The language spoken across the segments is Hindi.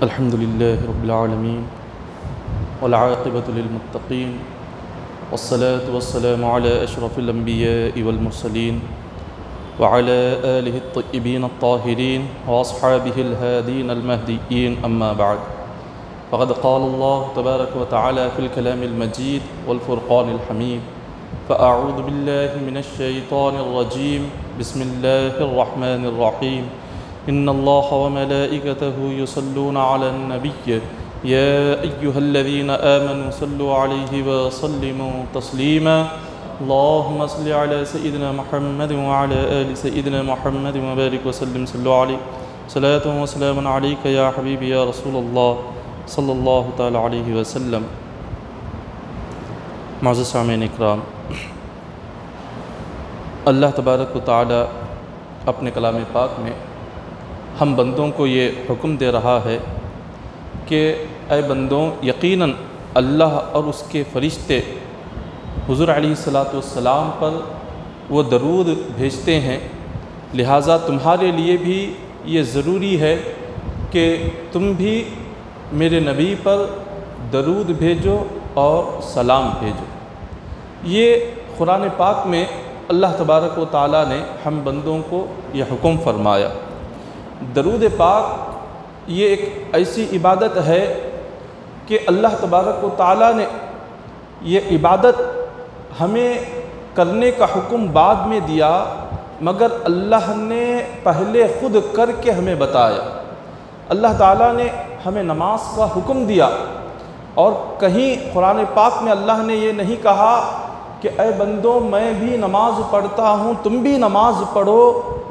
अल्हम्दुलिल्लाहि रब्बिल आलमीन वल आक़िबतु लिल मुत्तक़ीन वस्सलातु वस्सलामु अला अशरफिल अंबियाइ वल मुरसलीन व अला आलिहि अत्तय्यिबीन अत्ताहिरीन व अस्हाबिहिल हादीन अल महदीय्यीन अम्मा बअद फ़क़द क़ाल अल्लाहु तबारक व तआला फ़िल कलामिल मजीद वल फ़ुरक़ानिल हमीद फ़अऊज़ु बिल्लाहि मिनश शैतानिर रजीम बिस्मिल्लाहिर रहमानिर रहीम इन्नल्लाहा व मलाइकतहु युसल्लूना अलन नबिय्य या अय्युहल्लज़ीना आमनू सल्लु अलैहि व सल्लिमू तस्लीमा अल्लाहुम्मा सल्लि अला सय्यिदिना मुहम्मद व अला आलि सय्यिदिना मुहम्मद व बारिक व सल्लिम सल्लु अलैहि सलातु व सलामुन अलैका या हबीबी या रसूलल्लाह सल्लल्लाहु तआला अलैहि वसल्लम। मुअज़्ज़ज़ सामीन इकराम, अल्लाह तबारक व तआला अपने कलाम पाक में हम बंदों को ये हुक्म दे रहा है कि ऐ बंदों, यकीनन अल्लाह और उसके फ़रिश्ते हुज़ूर अलैहिस्सलातु वस्सलाम पर वो दरूद भेजते हैं, लिहाजा तुम्हारे लिए भी ये ज़रूरी है कि तुम भी मेरे नबी पर दरूद भेजो और सलाम भेजो। ये कुरान पाक में अल्लाह तबारक व तआला ने हम बंदों को यह हुक्म फरमाया। दरूद पाक ये एक ऐसी इबादत है कि अल्लाह तबारक व तआला ने ये इबादत हमें करने का हुक्म बाद में दिया, मगर अल्लाह ने पहले ख़ुद करके हमें बताया। अल्लाह ताला ने हमें नमाज का हुक्म दिया और कहीं कुरान पाक में अल्लाह ने ये नहीं कहा कि ऐ बंदों मैं भी नमाज पढ़ता हूँ तुम भी नमाज पढ़ो,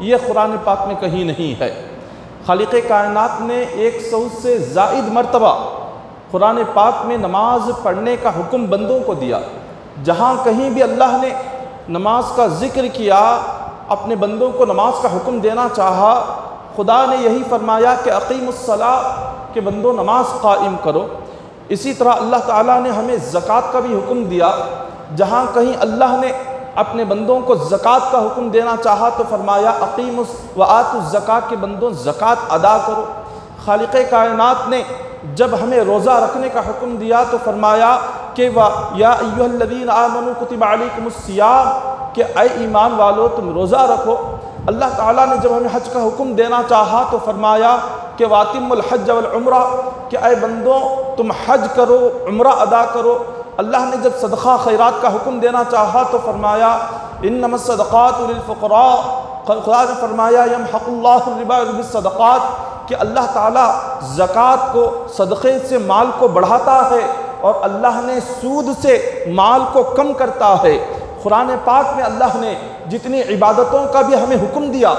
ये कुरान पाक में कहीं नहीं है। खालिक़े कायनात ने 100 से ज़ायद मरतबा कुरान पाक में नमाज पढ़ने का हुक्म बंदों को दिया। जहाँ कहीं भी अल्लाह ने नमाज का ज़िक्र किया, अपने बंदों को नमाज का हुक्म देना चाहा, खुदा ने यही फरमाया कि अक़ीमुस्सलाह, के बंदों नमाज कायम करो। इसी तरह अल्लाह ताला ने हमें ज़कात का भी हुक्म दिया। जहाँ कहीं अल्लाह ने अपने बंदों को ज़कात का हुक्म देना चाहा तो फरमाया अक़ीमुस व आतुज़ ज़कात, के बंदों ज़कात अदा करो। खालिक़े कायनात ने जब हमें रोज़ा रखने का हुक्म दिया तो फरमाया कि या अय्युहल्लज़ीना आमनू कुतिबा अलैकुमुस्सियाम, कि ऐ ईमान वालो तुम रोज़ा रखो। अल्लाह ताला ने जब हमें हज का हुक्म देना चाहा तो फरमाया कि वातिमुल हज वल उम्रा, कि ऐ बंदों तुम हज करो, उम्रा अदा करो। अल्लाह ने जब सदक़ा खैरात का हुक्म देना चाहा तो फरमाया इन्नमस सदक़ातु लिल फ़ुक़रा, खुदा ने फरमाया यमहक़ुल्लाहु रिबा बिस सदक़ात, कि अल्लाह ताला ज़कात को, सदक़े से माल को बढ़ाता है और अल्लाह ने सूद से माल को कम करता है। कुरान पाक में अल्लाह ने जितनी इबादतों का भी हमें हुक्म दिया,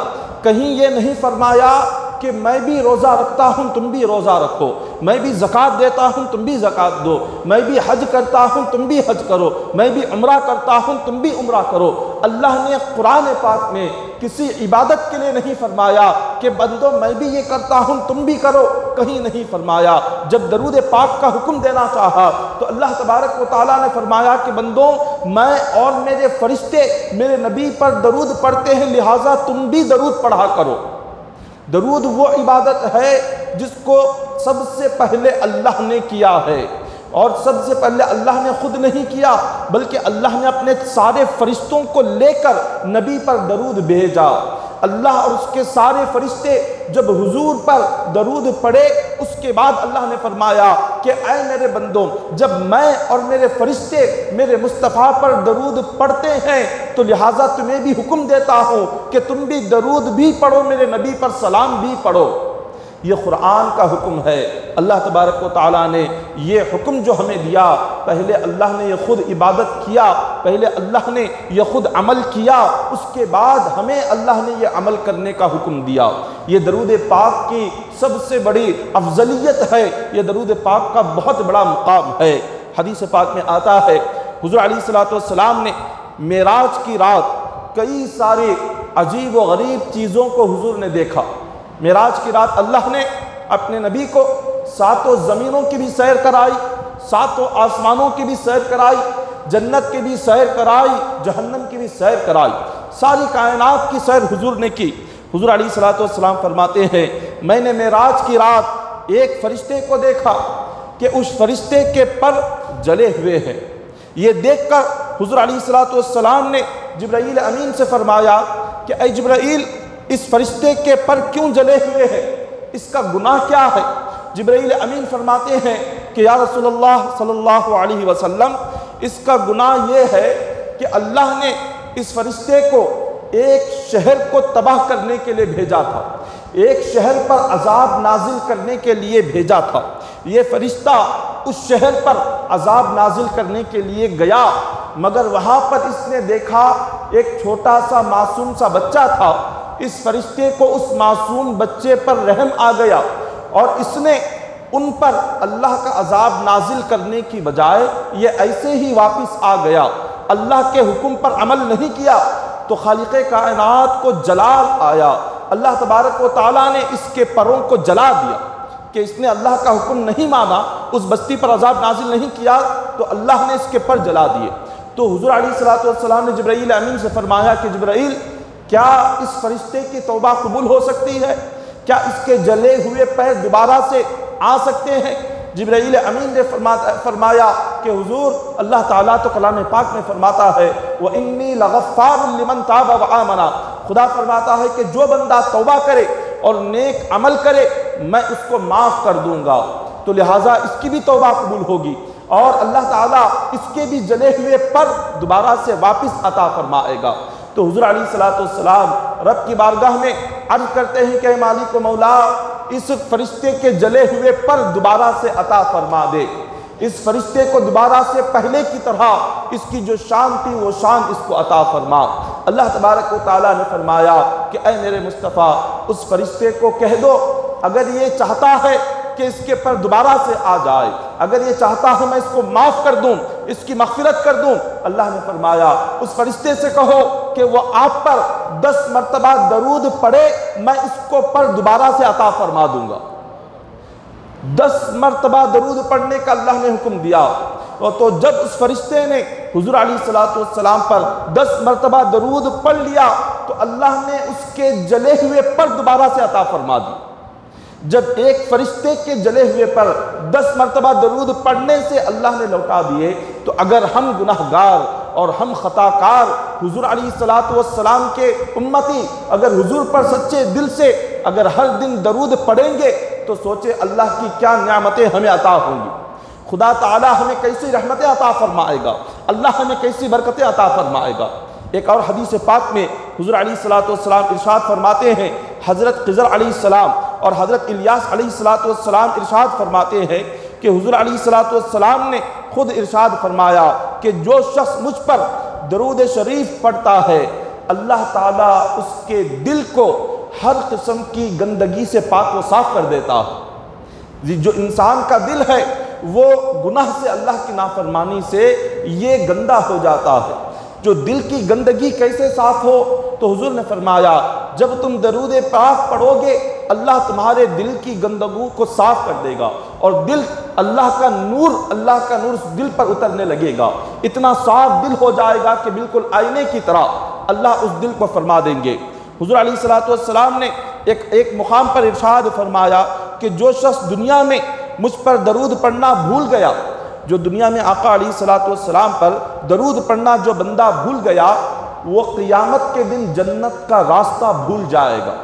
कहीं ये नहीं फरमाया कि मैं भी रोज़ा रखता हूँ तुम भी रोज़ा रखो, मैं भी ज़कात देता हूँ तुम भी ज़कात दो, मैं भी हज करता हूँ तुम भी हज करो, मैं भी उम्रा करता हूँ तुम भी उम्रा करो। अल्लाह ने कुरान पाक में किसी इबादत के लिए नहीं फरमाया कि बंदों मैं भी ये करता हूँ तुम भी करो, कहीं नहीं फरमाया। जब दरूद पाक का हुक्म देना चाहा तो अल्लाह तबारक व तआला ने फरमाया कि बंदों मैं और मेरे फरिश्ते मेरे नबी पर दरूद पढ़ते हैं, लिहाजा तुम भी दरूद पढ़ा करो। दरूद वो इबादत है जिसको सबसे पहले अल्लाह ने किया है, और सबसे पहले अल्लाह ने खुद नहीं किया बल्कि अल्लाह ने अपने सारे फरिश्तों को लेकर नबी पर दरूद भेजा। अल्लाह और उसके सारे फरिश्ते जब हुजूर पर दरूद पढ़े, उसके बाद अल्लाह ने फरमाया कि ऐ मेरे बंदों, जब मैं और मेरे फरिश्ते मेरे मुस्तफ़ा पर दरूद पढ़ते हैं तो लिहाजा तुम्हें भी हुक्म देता हूँ कि तुम भी दरूद भी पढ़ो, मेरे नबी पर सलाम भी पढ़ो। ये कुरान का हुक्म है। अल्लाह तबारक व तआला ने ये हुक्म जो हमें दिया, पहले अल्लाह ने ये ख़ुद इबादत किया, पहले अल्लाह ने ये ख़ुद अमल किया, उसके बाद हमें अल्लाह ने ये अमल करने का हुक्म दिया। ये दरूद पाक की सबसे बड़ी अफजलियत है, ये दरूद पाक का बहुत बड़ा मुकाम है। हदीस पाक में आता है हुज़ूर अलैहिस्सलातु वस्सलाम ने मेराज की रात कई सारी अजीब व गरीब चीज़ों को हुजूर ने देखा। मेराज की रात अल्लाह ने अपने नबी को 7 ज़मीनों की भी सैर कराई, 7 आसमानों की भी सैर कराई, जन्नत की भी सैर कराई, जहन्नम की भी सैर कराई, सारी कायनात की सैर हुजूर ने की। हुजूर अलैहिस्सलातु वस्सलाम फरमाते हैं, मैंने मेराज की रात एक फरिश्ते को देखा कि उस फरिश्ते के पर जले हुए हैं। ये देखकर हुज़ूर अलैहिस्सलातु वस्सलाम ने जिब्राईल अमीन से फरमाया कि ऐ जिब्राईल, इस फरिश्ते के पर क्यों जले हुए हैं, इसका गुनाह क्या है? जिब्राईल अमीन फरमाते हैं कि या रसूलल्लाह सल्लल्लाहु अलैहि वसल्लम, इसका गुनाह ये है कि अल्लाह ने इस फरिश्ते को एक शहर को तबाह करने के लिए भेजा था, एक शहर पर अजाब नाजिल करने के लिए भेजा था। ये फरिश्ता उस शहर पर अजाब नाजिल करने के लिए गया, मगर वहाँ पर इसने देखा एक छोटा सा मासूम सा बच्चा था। इस फरिश्ते को उस मासूम बच्चे पर रहम आ गया और इसने उन पर अल्लाह का अजाब नाजिल करने की बजाय ये ऐसे ही वापस आ गया, अल्लाह के हुक्म पर अमल नहीं किया, तो खालिक़े कायनात को जलाल आया। अल्लाह तबारक व तआला ने इसके परों को जला दिया कि इसने अल्लाह का हुक्म नहीं माना, उस बस्ती पर अजाब नाजिल नहीं किया, तो अल्लाह ने इसके पर जला दिए। तो हुज़ूर अलैहिस्सलातु वस्सलाम ने जिब्राईल अमीन से फरमाया कि जिब्राईल, क्या इस फरिश्ते की तौबा कबूल हो सकती है? क्या इसके जले हुए पैर दोबारा से आ सकते हैं? जिब्राईल अमीन ने फरमाया कि हुजूर, अल्लाह ताला तो कलाम पाक में फरमाता है व इन्नी लगफ़्फ़ारुन लिमन ताबा व आमना, खुदा फरमाता है कि जो बंदा तौबा करे और नेक अमल करे मैं उसको माफ़ कर दूंगा। तो लिहाजा इसकी भी तौबा कबूल होगी और अल्लाह ताला इसके भी जले हुए पर दोबारा से वापस अता फरमाएगा। तो हुज़ूर अलैहिस्सलातु वस्सलाम रब की बारगाह में अर्ज़ करते हैं कि मालिक व मौला, इस फरिश्ते के जले हुए पर दोबारा से अता फरमा दे, इस फरिश्ते को दोबारा से पहले की तरह इसकी जो शान थी वो शान इसको अता फरमा। अल्लाह तबारक व तआला ने फरमाया कि ऐ मेरे मुस्तफ़ा, उस फरिश्ते को कह दो अगर ये चाहता है कि इसके पर दोबारा से आ जाए, अगर ये चाहता है मैं इसको माफ़ कर दूं, इसकी मग़फ़िरत कर दूं। अल्लाह ने फरमाया उस फरिश्ते से कहो कि वो आप पर 10 मरतबा दरूद पढ़े, मैं इसको पर दोबारा से अता फरमा दूंगा। 10 मरतबा दरूद पढ़ने का अल्लाह ने हुक्म दिया। तो जब उस फरिश्ते ने हुज़ूर अलैहिस्सलातु वस्सलाम पर 10 मरतबा दरूद पढ़ लिया तो अल्लाह ने उसके जले हुए पर दोबारा से अता फरमा दी। जब एक फरिश्ते के जले हुए पर 10 मरतबा दरूद पढ़ने से अल्लाह ने लौटा दिए, तो अगर हम गुनाहगार और हम ख़ताकार हुज़ूर अलैहिस्सलातु वस्सलाम के उम्मती अगर हुज़ूर पर सच्चे दिल से अगर हर दिन दरूद पढ़ेंगे तो सोचे अल्लाह की क्या नेमतें हमें अता होंगी, खुदा ताला हमें कैसी रहमतें अता फरमाएगा, अल्लाह हमें कैसी बरकतें अता फरमाएगा। एक और हदीस पाक में हुज़ूर अलैहिस्सलातु वस्सलाम इरशाद फरमाते हैं, हज़रत ख़िज़र अलैहिस्सलाम और हज़रत इलियास अलैहिस्सलातु वस्सलाम इरशाद फरमाते हैं कि हुज़ूर अलैहिस्सलातु वस्सलाम ने खुद इरशाद फरमाया कि जो शख्स मुझ पर दरूद शरीफ पढ़ता है अल्लाह ताला उसके दिल को हर किस्म की गंदगी से पाक व साफ़ कर देता है। जो इंसान का दिल है वो गुनाह से, अल्लाह की नाफरमानी से ये गंदा हो जाता है। जो दिल की गंदगी कैसे साफ़ हो, तो हुजूर ने फरमाया जब तुम दरूद पाक पढ़ोगे अल्लाह तुम्हारे दिल की गंदगी को साफ़ कर देगा और दिल अल्लाह का नूर उस दिल पर उतरने लगेगा, इतना साफ दिल हो जाएगा कि बिल्कुल आईने की तरह अल्लाह उस दिल को फरमा देंगे। हुजूर अलैहिस्सलातु वस्सलाम ने एक मुकाम पर इरशाद फरमाया कि जो शख्स दुनिया में मुझ पर दरूद पढ़ना भूल गया, जो दुनिया में आका अलैहिस्सलातु वस्सलाम पर दरूद पढ़ना जो बंदा भूल गया, वो क़ियामत के दिन जन्नत का रास्ता भूल जाएगा।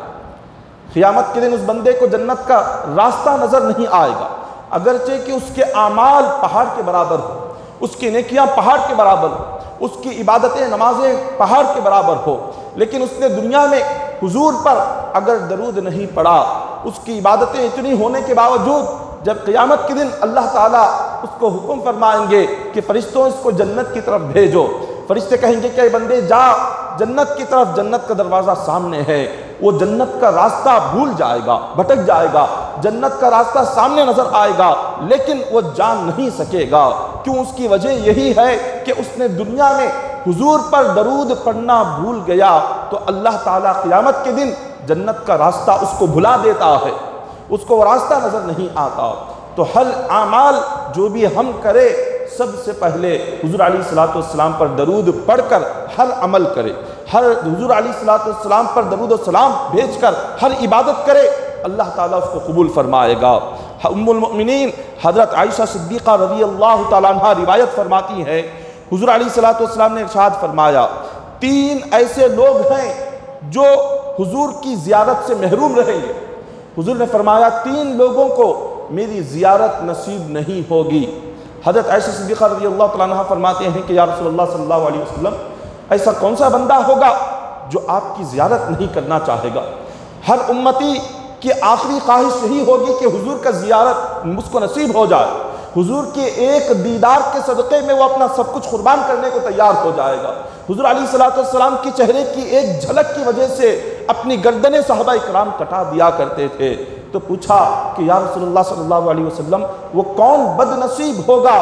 क़ियामत के दिन उस बंदे को जन्नत का रास्ता नज़र नहीं आएगा, अगरचे कि उसके आमाल पहाड़ के बराबर हो, उसकी नेकियां पहाड़ के बराबर हो, उसकी इबादतें नमाजें पहाड़ के बराबर हो, लेकिन उसने दुनिया में हुजूर पर अगर दरूद नहीं पढ़ा, उसकी इबादतें इतनी होने के बावजूद जब क़ियामत के दिन अल्लाह ताला उसको हुक्म फरमाएंगे कि फरिश्तों इसको जन्नत की तरफ भेजो, फरिश्ते कहेंगे कि बंदे जा जन्नत की तरफ, जन्नत का दरवाज़ा सामने है, वो जन्नत का रास्ता भूल जाएगा, भटक जाएगा, जन्नत का रास्ता सामने नज़र आएगा लेकिन वो जान नहीं सकेगा। क्यों? उसकी वजह यही है कि उसने दुनिया में हुजूर पर दरूद पढ़ना भूल गया, तो अल्लाह ताला क़ियामत के दिन जन्नत का रास्ता उसको भुला देता है, उसको वो रास्ता नज़र नहीं आता। तो हर आमाल जो भी हम करें सबसे पहले हुजूर अलैहिस्सलातु वस्सलाम पर दरूद पढ़कर हर अमल करे, हर हुजूर अलैहिस्सलातु वस्सलाम पर दरूद व सलाम भेजकर हर इबादत करे, अल्लाह ताला उसको कबूल फरमाएगा। उम्मुल मोमिनीन हज़रत आयशा सिद्दीक़ा रज़ी अल्लाह तआला अन्हा रिवायत फरमाती है, हुज़ूर अलैहिस्सलातु वस्सलाम ने इरशाद फरमाया, 3 ऐसे लोग हैं जो हुज़ूर की ज़ियारत से महरूम रहेंगे। हुज़ूर ने फरमाया 3 लोगों को मेरी ज़ियारत नसीब नहीं होगी। हज़रत आयशा सिद्दीक़ा रज़ी अल्लाह तआला अन्हा फरमाते हैं कि या रसूलल्लाह सल्लल्लाहु अलैहि वसल्लम, ऐसा कौन सा बंदा होगा जो आपकी ज़ियारत नहीं करना चाहेगा। हर उम्मती की आखिरी ख्वाहिश यही होगी कि हुजूर का ज़ियारत मुझको नसीब हो जाए। हुजूर के एक दीदार के सदक़े में वो अपना सब कुछ कुर्बान करने को तैयार हो जाएगा। हुजूर अलैहिस्सलातु वस्सलाम की चेहरे की एक झलक की वजह से अपनी गर्दनें सहाबा इकराम कटा दिया करते थे। तो पूछा कि या रसूलुल्लाह सल्लल्लाहु अलैहि वसल्लम, वो कौन बदनसीब होगा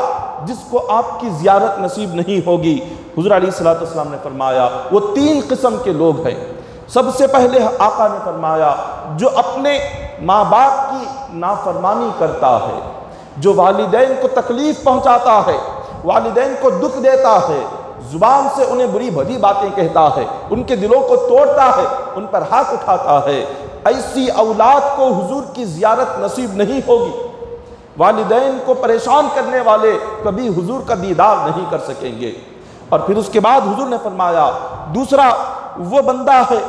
जिसको आपकी ज़ियारत नसीब नहीं होगी। हुजूर अलैहिस्सलातु वस्सलाम ने फरमाया वो 3 किस्म के लोग हैं। सबसे पहले आका ने फरमाया जो अपने माँ बाप की नाफरमानी करता है, जो वालिदैन को तकलीफ़ पहुँचाता है, वालिदैन को दुख देता है, ज़ुबान से उन्हें बुरी भली बातें कहता है, उनके दिलों को तोड़ता है, उन पर हाथ उठाता है, ऐसी औलाद को हुजूर की ज़ियारत नसीब नहीं होगी। वालिदैन को परेशान करने वाले कभी हुजूर का दीदार नहीं कर सकेंगे। और फिर उसके बाद हुजूर ने फरमाया दूसरा वो बंदा है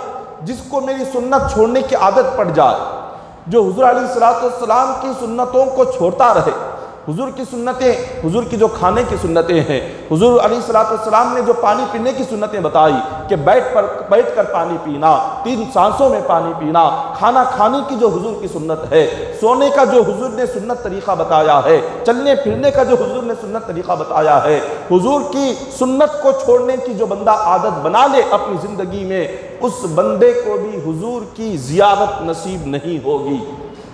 जिसको मेरी सुन्नत छोड़ने की आदत पड़ जाए, जो हुजूर अलैहिस्सलातु वस्सलाम की सुन्नतों को छोड़ता रहे। हुजूर की सुन्नतें, हुजूर की जो खाने की सुन्नतें हैं, हुजूर अलैहिस्सलातु वस्सलाम ने जो पानी पीने की सुन्नतें बताई कि बैठ कर पानी पीना, 3 सांसों में पानी पीना, खाना खाने की जो हुजूर की सुन्नत है, सोने का जो हुजूर ने सुन्नत तरीक़ा बताया है, चलने फिरने का जो हुजूर ने सुन्नत तरीक़ा बताया है, हुजूर की सुन्नत को छोड़ने की जो बंदा आदत बना ले अपनी ज़िंदगी में, उस बंदे को भी हुजूर की ज़ियारत नसीब नहीं होगी।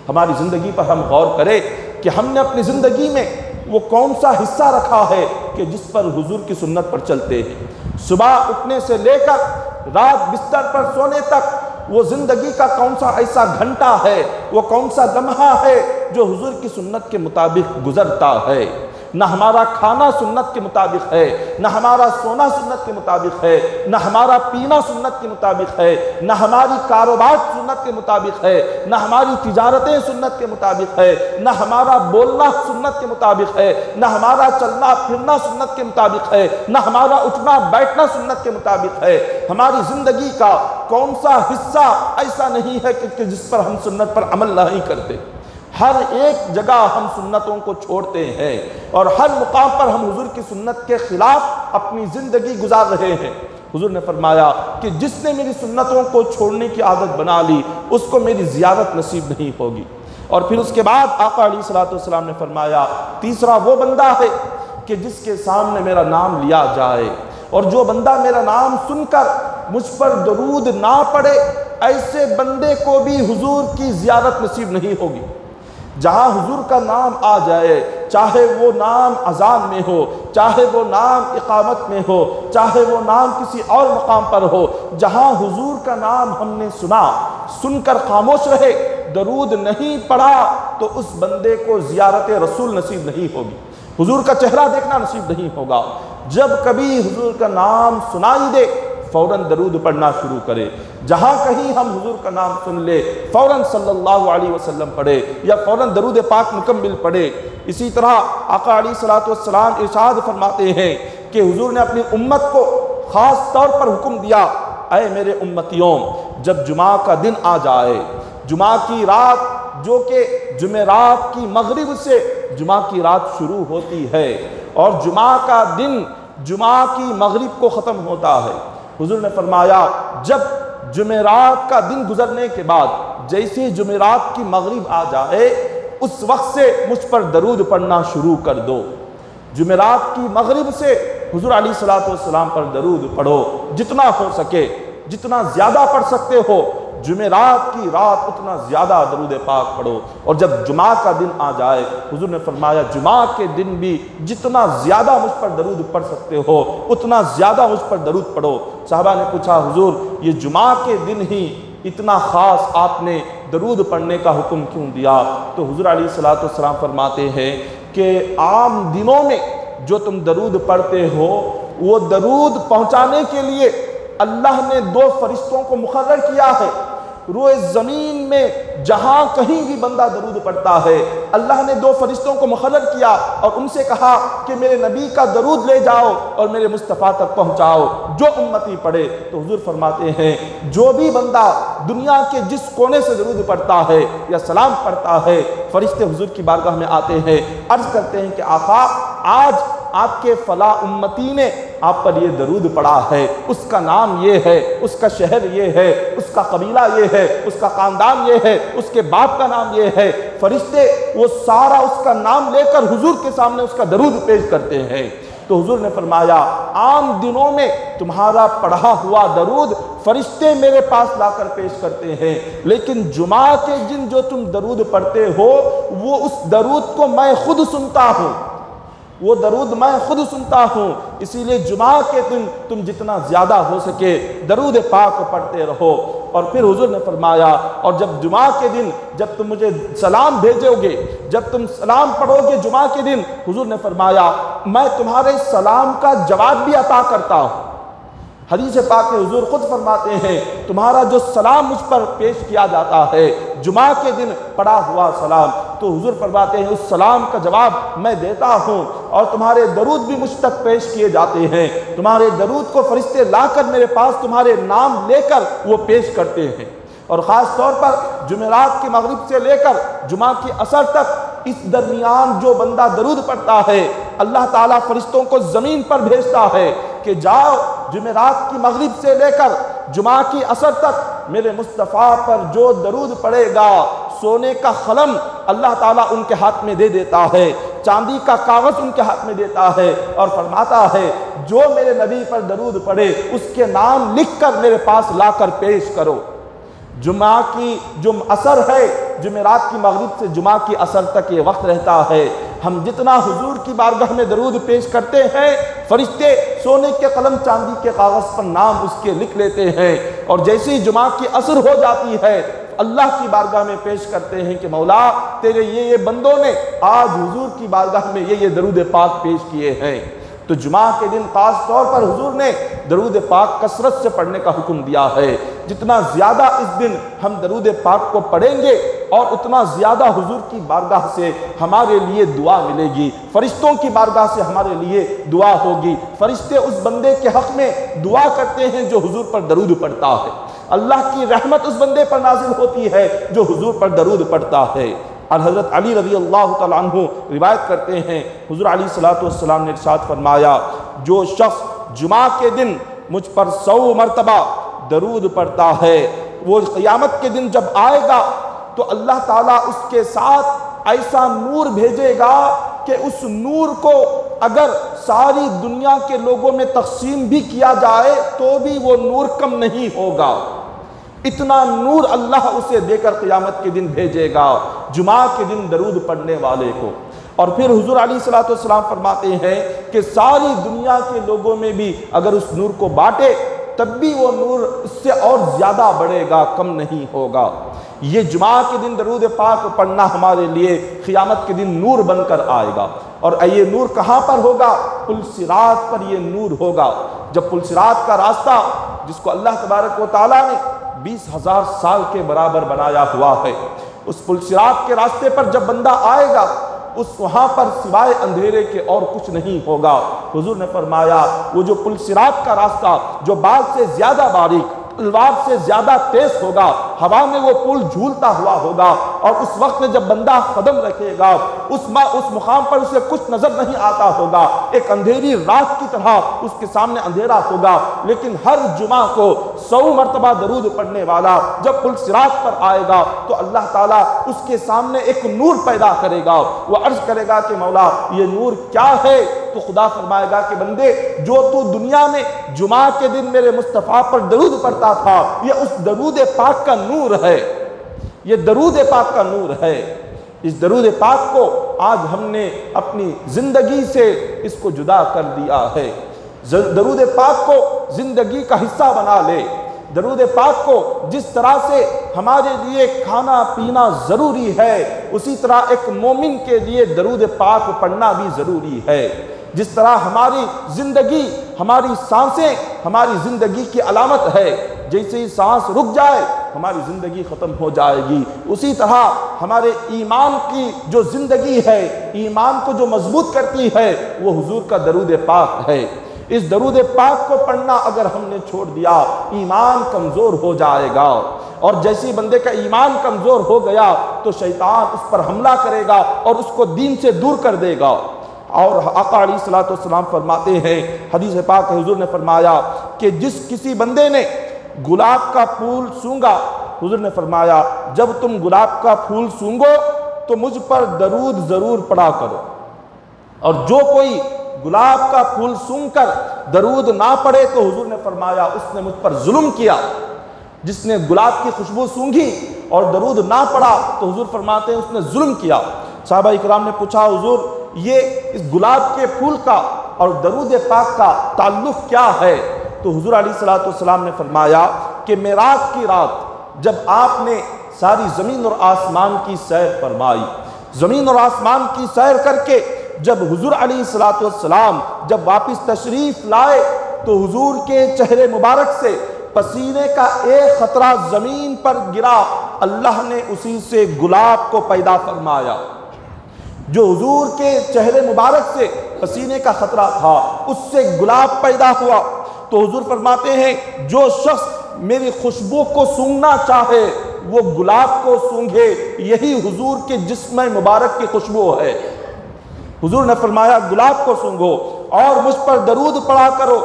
हमारी ज़िंदगी पर हम गौर करें कि हमने अपनी ज़िंदगी में वो कौन सा हिस्सा रखा है कि जिस पर हुजूर की सुन्नत पर चलते हैं। सुबह उठने से लेकर रात बिस्तर पर सोने तक वो ज़िंदगी का कौन सा ऐसा घंटा है, वो कौन सा लम्हा है जो हुजूर की सुन्नत के मुताबिक गुजरता है। न हमारा खाना सुन्नत के मुताबिक है, न हमारा सोना सुन्नत के मुताबिक है, न हमारा पीना सुन्नत के मुताबिक है, न हमारी कारोबार सुन्नत के मुताबिक है, न हमारी तिजारतें सुन्नत के मुताबिक है, न हमारा बोलना सुन्नत के मुताबिक है, न हमारा चलना फिरना सुन्नत के मुताबिक है, न हमारा उठना बैठना सुन्नत के मुताबिक है। हमारी ज़िंदगी का कौन सा हिस्सा ऐसा नहीं है कि जिस पर हम सुन्नत पर अमल नहीं करते। हर एक जगह हम सुन्नतों को छोड़ते हैं और हर मुकाम पर हम हुजूर की सुन्नत के खिलाफ अपनी ज़िंदगी गुजार रहे हैं। हुजूर ने फरमाया कि जिसने मेरी सुन्नतों को छोड़ने की आदत बना ली उसको मेरी ज़ियारत नसीब नहीं होगी। और फिर उसके बाद आका अलैहिस्सलातु वस्सलाम ने फरमाया तीसरा वो बंदा है कि जिसके सामने मेरा नाम लिया जाए और जो बंदा मेरा नाम सुनकर मुझ पर दरूद ना पड़े, ऐसे बंदे को भी हुजूर की ज़ियारत नसीब नहीं होगी। जहाँ हुजूर का नाम आ जाए, चाहे वो नाम अजान में हो, चाहे वो नाम इकामत में हो, चाहे वो नाम किसी और मकाम पर हो, जहाँ हुजूर का नाम हमने सुना, सुनकर खामोश रहे, दरूद नहीं पढ़ा, तो उस बंदे को ज़ियारत रसूल नसीब नहीं होगी, हुजूर का चेहरा देखना नसीब नहीं होगा। जब कभी हुजूर का नाम सुनाई दे फ़ौरन दरूद पढ़ना शुरू करे। जहाँ कहीं हम हुजूर का नाम सुन ले फ़ौरन सल्लल्लाहु अलैहि वसल्लम पढ़े या फ़ौरन दरूद पाक मुकम्मिल पढ़े। इसी तरह आका अलैहिस्सलातु वस्सलाम इरशाद फरमाते हैं कि हुजूर ने अपनी उम्मत को ख़ास तौर पर हुक्म दिया, ऐ मेरे उम्मतियों, जब जुमा का दिन आ जाए, जुमा की रात जो कि जुमेरात की मगरिब से जुमा की रात शुरू होती है और जुमा का दिन जुमा की मगरिब को ख़त्म होता है, हुजूर ने फरमाया जब जुमेरात का दिन गुजरने के बाद जैसे जुमेरात की मगरिब आ जाए उस वक्त से मुझ पर दरूद पढ़ना शुरू कर दो। जुमेरात की मगरिब से हुजूर अलैहिस्सलातु वस्सलाम पर दरूद पढ़ो, जितना हो सके, जितना ज़्यादा पढ़ सकते हो, जुमेरात की रात उतना ज़्यादा दरूद पाक पढ़ो। और जब जुमा का दिन आ जाए, हुजूर ने फरमाया जुमा के दिन भी जितना ज़्यादा मुझ पर दरूद पढ़ सकते हो उतना ज़्यादा मुझ पर दरूद पढ़ो। साहबा ने पूछा हुजूर ये जुमा के दिन ही इतना ख़ास आपने दरूद पढ़ने का हुक्म क्यों दिया? तो हुजूर अलैहिस्सलातु वस्सलाम फरमाते हैं कि आम दिनों में जो तुम दरूद पढ़ते हो वो दरूद पहुँचाने के लिए अल्लाह ने 2 फरिश्तों को मुकर्रर किया है। रोए ज़मीन में जहाँ कहीं भी बंदा दरूद पढ़ता है, अल्लाह ने 2 फरिश्तों को मुक़र्रर किया और उनसे कहा कि मेरे नबी का दरूद ले जाओ और मेरे मुस्तफ़ा तक पहुँचाओ, जो उम्मती पढ़े। तो हुज़ूर फरमाते हैं जो भी बंदा दुनिया के जिस कोने से दरूद पढ़ता है या सलाम पढ़ता है, फरिश्ते हुज़ूर की बारगाह में आते हैं, अर्ज़ करते हैं कि आका आज आपके फ़ला उम्मती ने आप पर ये दरूद पढ़ा है, उसका नाम ये है, उसका शहर ये है, उसका कबीला ये है, उसका ख़ानदान ये है, उसके बाप का नाम ये है। फरिश्ते वो सारा उसका नाम लेकर हुजूर के सामने उसका दरूद पेश करते हैं। तो हुजूर ने फरमाया आम दिनों में तुम्हारा पढ़ा हुआ दरूद फरिश्ते मेरे पास लाकर पेश करते हैं, लेकिन जुमा के दिन जो तुम दरूद पढ़ते हो वो उस दरूद को मैं खुद सुनता हूँ, वो दरूद मैं खुद सुनता हूँ। इसीलिए जुमा के दिन तुम जितना ज़्यादा हो सके दरूद पाक पढ़ते रहो। और फिर हुजूर ने फरमाया और जब जुमा के दिन जब तुम मुझे सलाम भेजोगे, जब तुम सलाम पढ़ोगे जुमा के दिन, हुजूर ने फरमाया मैं तुम्हारे सलाम का जवाब भी अता करता हूँ। हदीस पाक में हुजूर खुद फरमाते हैं तुम्हारा जो सलाम मुझ पर पेश किया जाता है जुमा के दिन पढ़ा हुआ सलाम, तो हुजूर फरमाते हैं उस सलाम का जवाब मैं देता हूँ और तुम्हारे दरूद भी मुझ तक पेश किए जाते हैं। तुम्हारे दरूद को फरिश्ते लाकर मेरे पास तुम्हारे नाम लेकर वो पेश करते हैं। और ख़ास तौर पर जुमेरात की मगरिब से लेकर जुमा की असर तक इस दरमियान जो बंदा दरूद पढ़ता है, अल्लाह ताला फरिश्तों को ज़मीन पर भेजता है कि जाओ जुमेरात की मगरिब से लेकर जुमा की असर तक मेरे मुस्तफ़ा पर जो दरूद पड़ेगा, सोने का कलम अल्लाह ताला उनके हाथ में दे देता है, चांदी का कागज़ उनके हाथ में देता है और फरमाता है जो मेरे नबी पर दरूद पढ़े उसके नाम लिख कर मेरे पास लाकर पेश करो। जुमा की जो असर है, जुमेरात की मगरिब से जुमा की असर तक ये वक्त रहता है। हम जितना हुजूर की बारगाह में दरूद पेश करते हैं, फरिश्ते सोने के कलम चांदी के कागज़ पर नाम उसके लिख लेते हैं और जैसे ही जुमा की असर हो जाती है अल्लाह की बारगाह में पेश करते हैं कि मौला तेरे ये बंदों ने आज हुजूर की बारगाह में ये दरूद पाक पेश किए हैं। तो जुमा के दिन खास तौर पर हुजूर ने दरूद पाक कसरत से पढ़ने का हुक्म दिया है। जितना ज़्यादा इस दिन हम दरूद पाक को पढ़ेंगे और उतना ज़्यादा हुजूर की बारगाह से हमारे लिए दुआ मिलेगी, फरिश्तों की बारगाह से हमारे लिए दुआ होगी। फरिश्ते उस बंदे के हक़ में दुआ करते हैं जो हुजूर पर दरूद पढ़ता है, अल्लाह की रहमत उस बंदे पर नाजिल होती है जो हुजूर पर दरूद पढ़ता है। और हज़रत अली रज़ी अल्लाह तआला अन्हु रिवायत करते हैं हुजूर अलैहिस्सलातु वस्सलाम ने इरशाद फरमाया जो शख्स जुमा के दिन मुझ पर 100 मरतबा दरूद पढ़ता है वो क़यामत के दिन जब आएगा तो अल्लाह ताला उसके साथ ऐसा नूर भेजेगा कि उस नूर को अगर सारी दुनिया के लोगों में तकसीम भी किया जाए तो भी वो नूर कम नहीं होगा। इतना नूर अल्लाह उसे देकर क़यामत के दिन भेजेगा जुमा के दिन दरूद पढ़ने वाले को। और फिर हुजूर अलैहिस्सलातु वस्सलाम फरमाते हैं कि सारी दुनिया के लोगों में भी अगर उस नूर को बांटे तब भी वो नूर उससे और ज़्यादा बढ़ेगा, कम नहीं होगा। ये जुमा के दिन दरूद पाक पढ़ना हमारे लिए क़यामत के दिन नूर बनकर आएगा। और ये नूर कहाँ पर होगा? पुल सिरात पर ये नूर होगा। जब पुल सिरात का रास्ता जिसको अल्लाह तबारक व तआला ने 20,000 साल के बराबर बनाया हुआ है, उस पुल सिरात के रास्ते पर जब बंदा आएगा उस वहाँ पर सिवाय अंधेरे के और कुछ नहीं होगा। हुजूर ने फरमाया वो जो पुल सिरात का रास्ता जो बाल से ज़्यादा बारीक, तलवार से ज़्यादा तेज होगा, हवा में वो पुल झूलता हुआ होगा और उस वक्त में जब बंदा कदम रखेगा उस मुकाम पर उसे कुछ नज़र नहीं आता होगा, एक अंधेरी रात की तरह उसके सामने अंधेरा होगा। लेकिन हर जुमा को 100 मरतबा दरूद पढ़ने वाला जब पुल सिरात पर आएगा तो अल्लाह ताला उसके सामने एक नूर पैदा करेगा। वो अर्ज़ करेगा कि मौला ये नूर क्या है? तो खुदा फरमाएगा कि बंदे जो तू दुनिया में जुमा के दिन मेरे मुस्तफ़ा पर दरूद पढ़ता था ये उस दरूद पाक का नूर है, ये दरूद पाक का नूर है। इस दरूद पाक को आज हमने अपनी ज़िंदगी से इसको जुदा कर दिया है। दरूद पाक को ज़िंदगी का हिस्सा बना ले। दरूद पाक को जिस तरह से हमारे लिए खाना पीना ज़रूरी है उसी तरह एक मोमिन के लिए दरूद पाक पढ़ना भी ज़रूरी है। जिस तरह हमारी ज़िंदगी, हमारी सांसें हमारी ज़िंदगी की अलामत है, जैसे ही सांस रुक जाए हमारी ज़िंदगी ख़त्म हो जाएगी। उसी तरह हमारे ईमान की जो ज़िंदगी है, ईमान को जो मजबूत करती है, वो हुजूर का दरूद पाक है। इस दरूद पाक को पढ़ना अगर हमने छोड़ दिया, ईमान कमज़ोर हो जाएगा, और जैसे ही बंदे का ईमान कमज़ोर हो गया तो शैतान उस पर हमला करेगा और उसको दीन से दूर कर देगा। और आका अलैहिस्सलातु वस्सलाम फरमाते हैं, हदीस पाक हुजूर ने फरमाया कि जिस किसी बंदे ने गुलाब का फूल सूंघा, हुजूर ने फरमाया जब तुम गुलाब का फूल सूंघो तो मुझ पर दरूद ज़रूर पढ़ा करो, और जो कोई गुलाब का फूल सूंघकर दरूद ना पढ़े तो हुजूर ने फरमाया उसने मुझ पर जुल्म किया। जिसने गुलाब की खुशबू सूंघी और दरूद ना पढ़ा तो हुजूर फरमाते हैं उसने जुल्म किया। साहबा इकराम ने पूछा, हुजूर ये इस गुलाब के फूल का और दरूद पाक का ताल्लुक़ क्या है? तो हुजूर अलैहिस्सलातु वस्सलाम ने फरमाया कि मेराज की रात जब आपने सारी ज़मीन और आसमान की सैर फरमाई, ज़मीन और आसमान की सैर करके जब हुजूर अलैहिस्सलातु वस्सलाम जब वापस तशरीफ़ लाए तो हुजूर के चेहरे मुबारक से पसीने का एक ख़तरा ज़मीन पर गिरा, अल्लाह ने उसी से गुलाब को पैदा फरमाया। जो हुजूर के चेहरे मुबारक से पसीने का ख़तरा था उससे गुलाब पैदा हुआ। तो हुजूर फरमाते हैं जो शख्स मेरी खुशबू को सूंघना चाहे वो गुलाब को सूंघे, यही हुजूर के जिस्म मुबारक की खुशबू है। हुजूर ने फरमाया गुलाब को सूंघो और मुझ पर दरूद पढ़ा करो,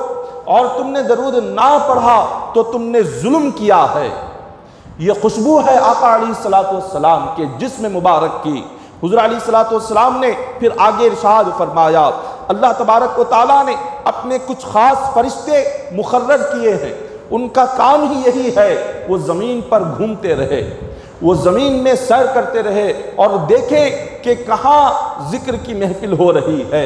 और तुमने दरूद ना पढ़ा तो तुमने जुल्म किया है। ये खुशबू है आका अलैहिस्सलातु वस्सलाम के जिस्म मुबारक की। हुजूर अलैहिस्सलातु वस्सलाम ने फिर आगे इरशाद फरमाया, अल्लाह तबारक व तआला ने अपने कुछ ख़ास फरिश्ते मुकर्रर किए हैं, उनका काम ही यही है वो ज़मीन पर घूमते रहे, वो ज़मीन में सैर करते रहे और देखें कि कहाँ ज़िक्र की महफिल हो रही है,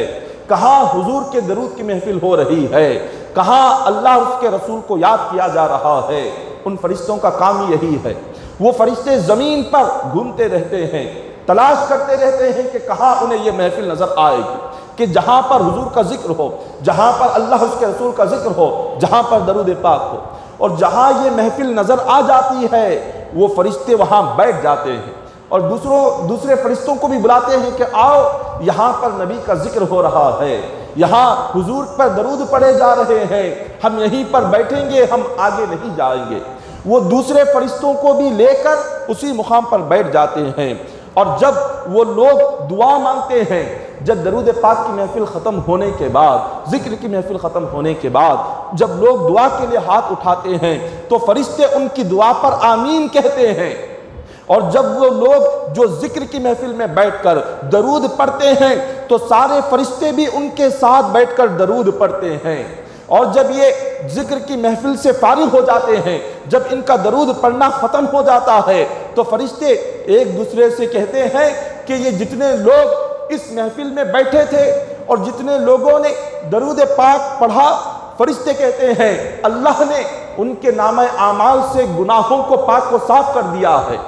कहाँ हुजूर के दरूद की महफिल हो रही है, कहाँ अल्लाह उसके रसूल को याद किया जा रहा है। उन फरिश्तों का काम ही यही है। वो फरिश्ते ज़मीन पर घूमते रहते हैं, तलाश करते रहते हैं कि कहाँ उन्हें ये महफिल नज़र आएगी, कि जहाँ पर हुजूर का जिक्र हो, जहाँ पर अल्लाह उसके रसूल का जिक्र हो, जहाँ पर दरूद पाक हो, और जहाँ ये महफिल नज़र आ जाती है वो फरिश्ते वहाँ बैठ जाते हैं और दूसरे फरिश्तों को भी बुलाते हैं कि आओ यहाँ पर नबी का जिक्र हो रहा है, यहाँ हुजूर पर दरूद पढ़े जा रहे हैं, हम यहीं पर बैठेंगे, हम आगे नहीं जाएंगे। वो दूसरे फरिश्तों को भी लेकर उसी मुकाम पर बैठ जाते हैं, और जब वो लोग दुआ मांगते हैं, जब दरूद पाक की महफिल ख़त्म होने के बाद, ज़िक्र की महफिल ख़त्म होने के बाद जब लोग दुआ के लिए हाथ उठाते हैं तो फरिश्ते उनकी दुआ पर आमीन कहते हैं, और जब वो लोग जो ज़िक्र की महफिल में बैठकर दरूद पढ़ते हैं तो सारे फरिश्ते भी उनके साथ बैठकर दरूद पढ़ते हैं। और जब ये ज़िक्र की महफिल से फारिग हो जाते हैं, जब इनका दरूद पढ़ना ख़त्म हो जाता है तो फरिश्ते एक दूसरे से कहते हैं कि ये जितने लोग इस महफिल में बैठे थे और जितने लोगों ने दरूद पाक पढ़ा, फरिश्ते कहते हैं अल्लाह ने उनके नामे आमाल से गुनाहों को पाक को साफ कर दिया है,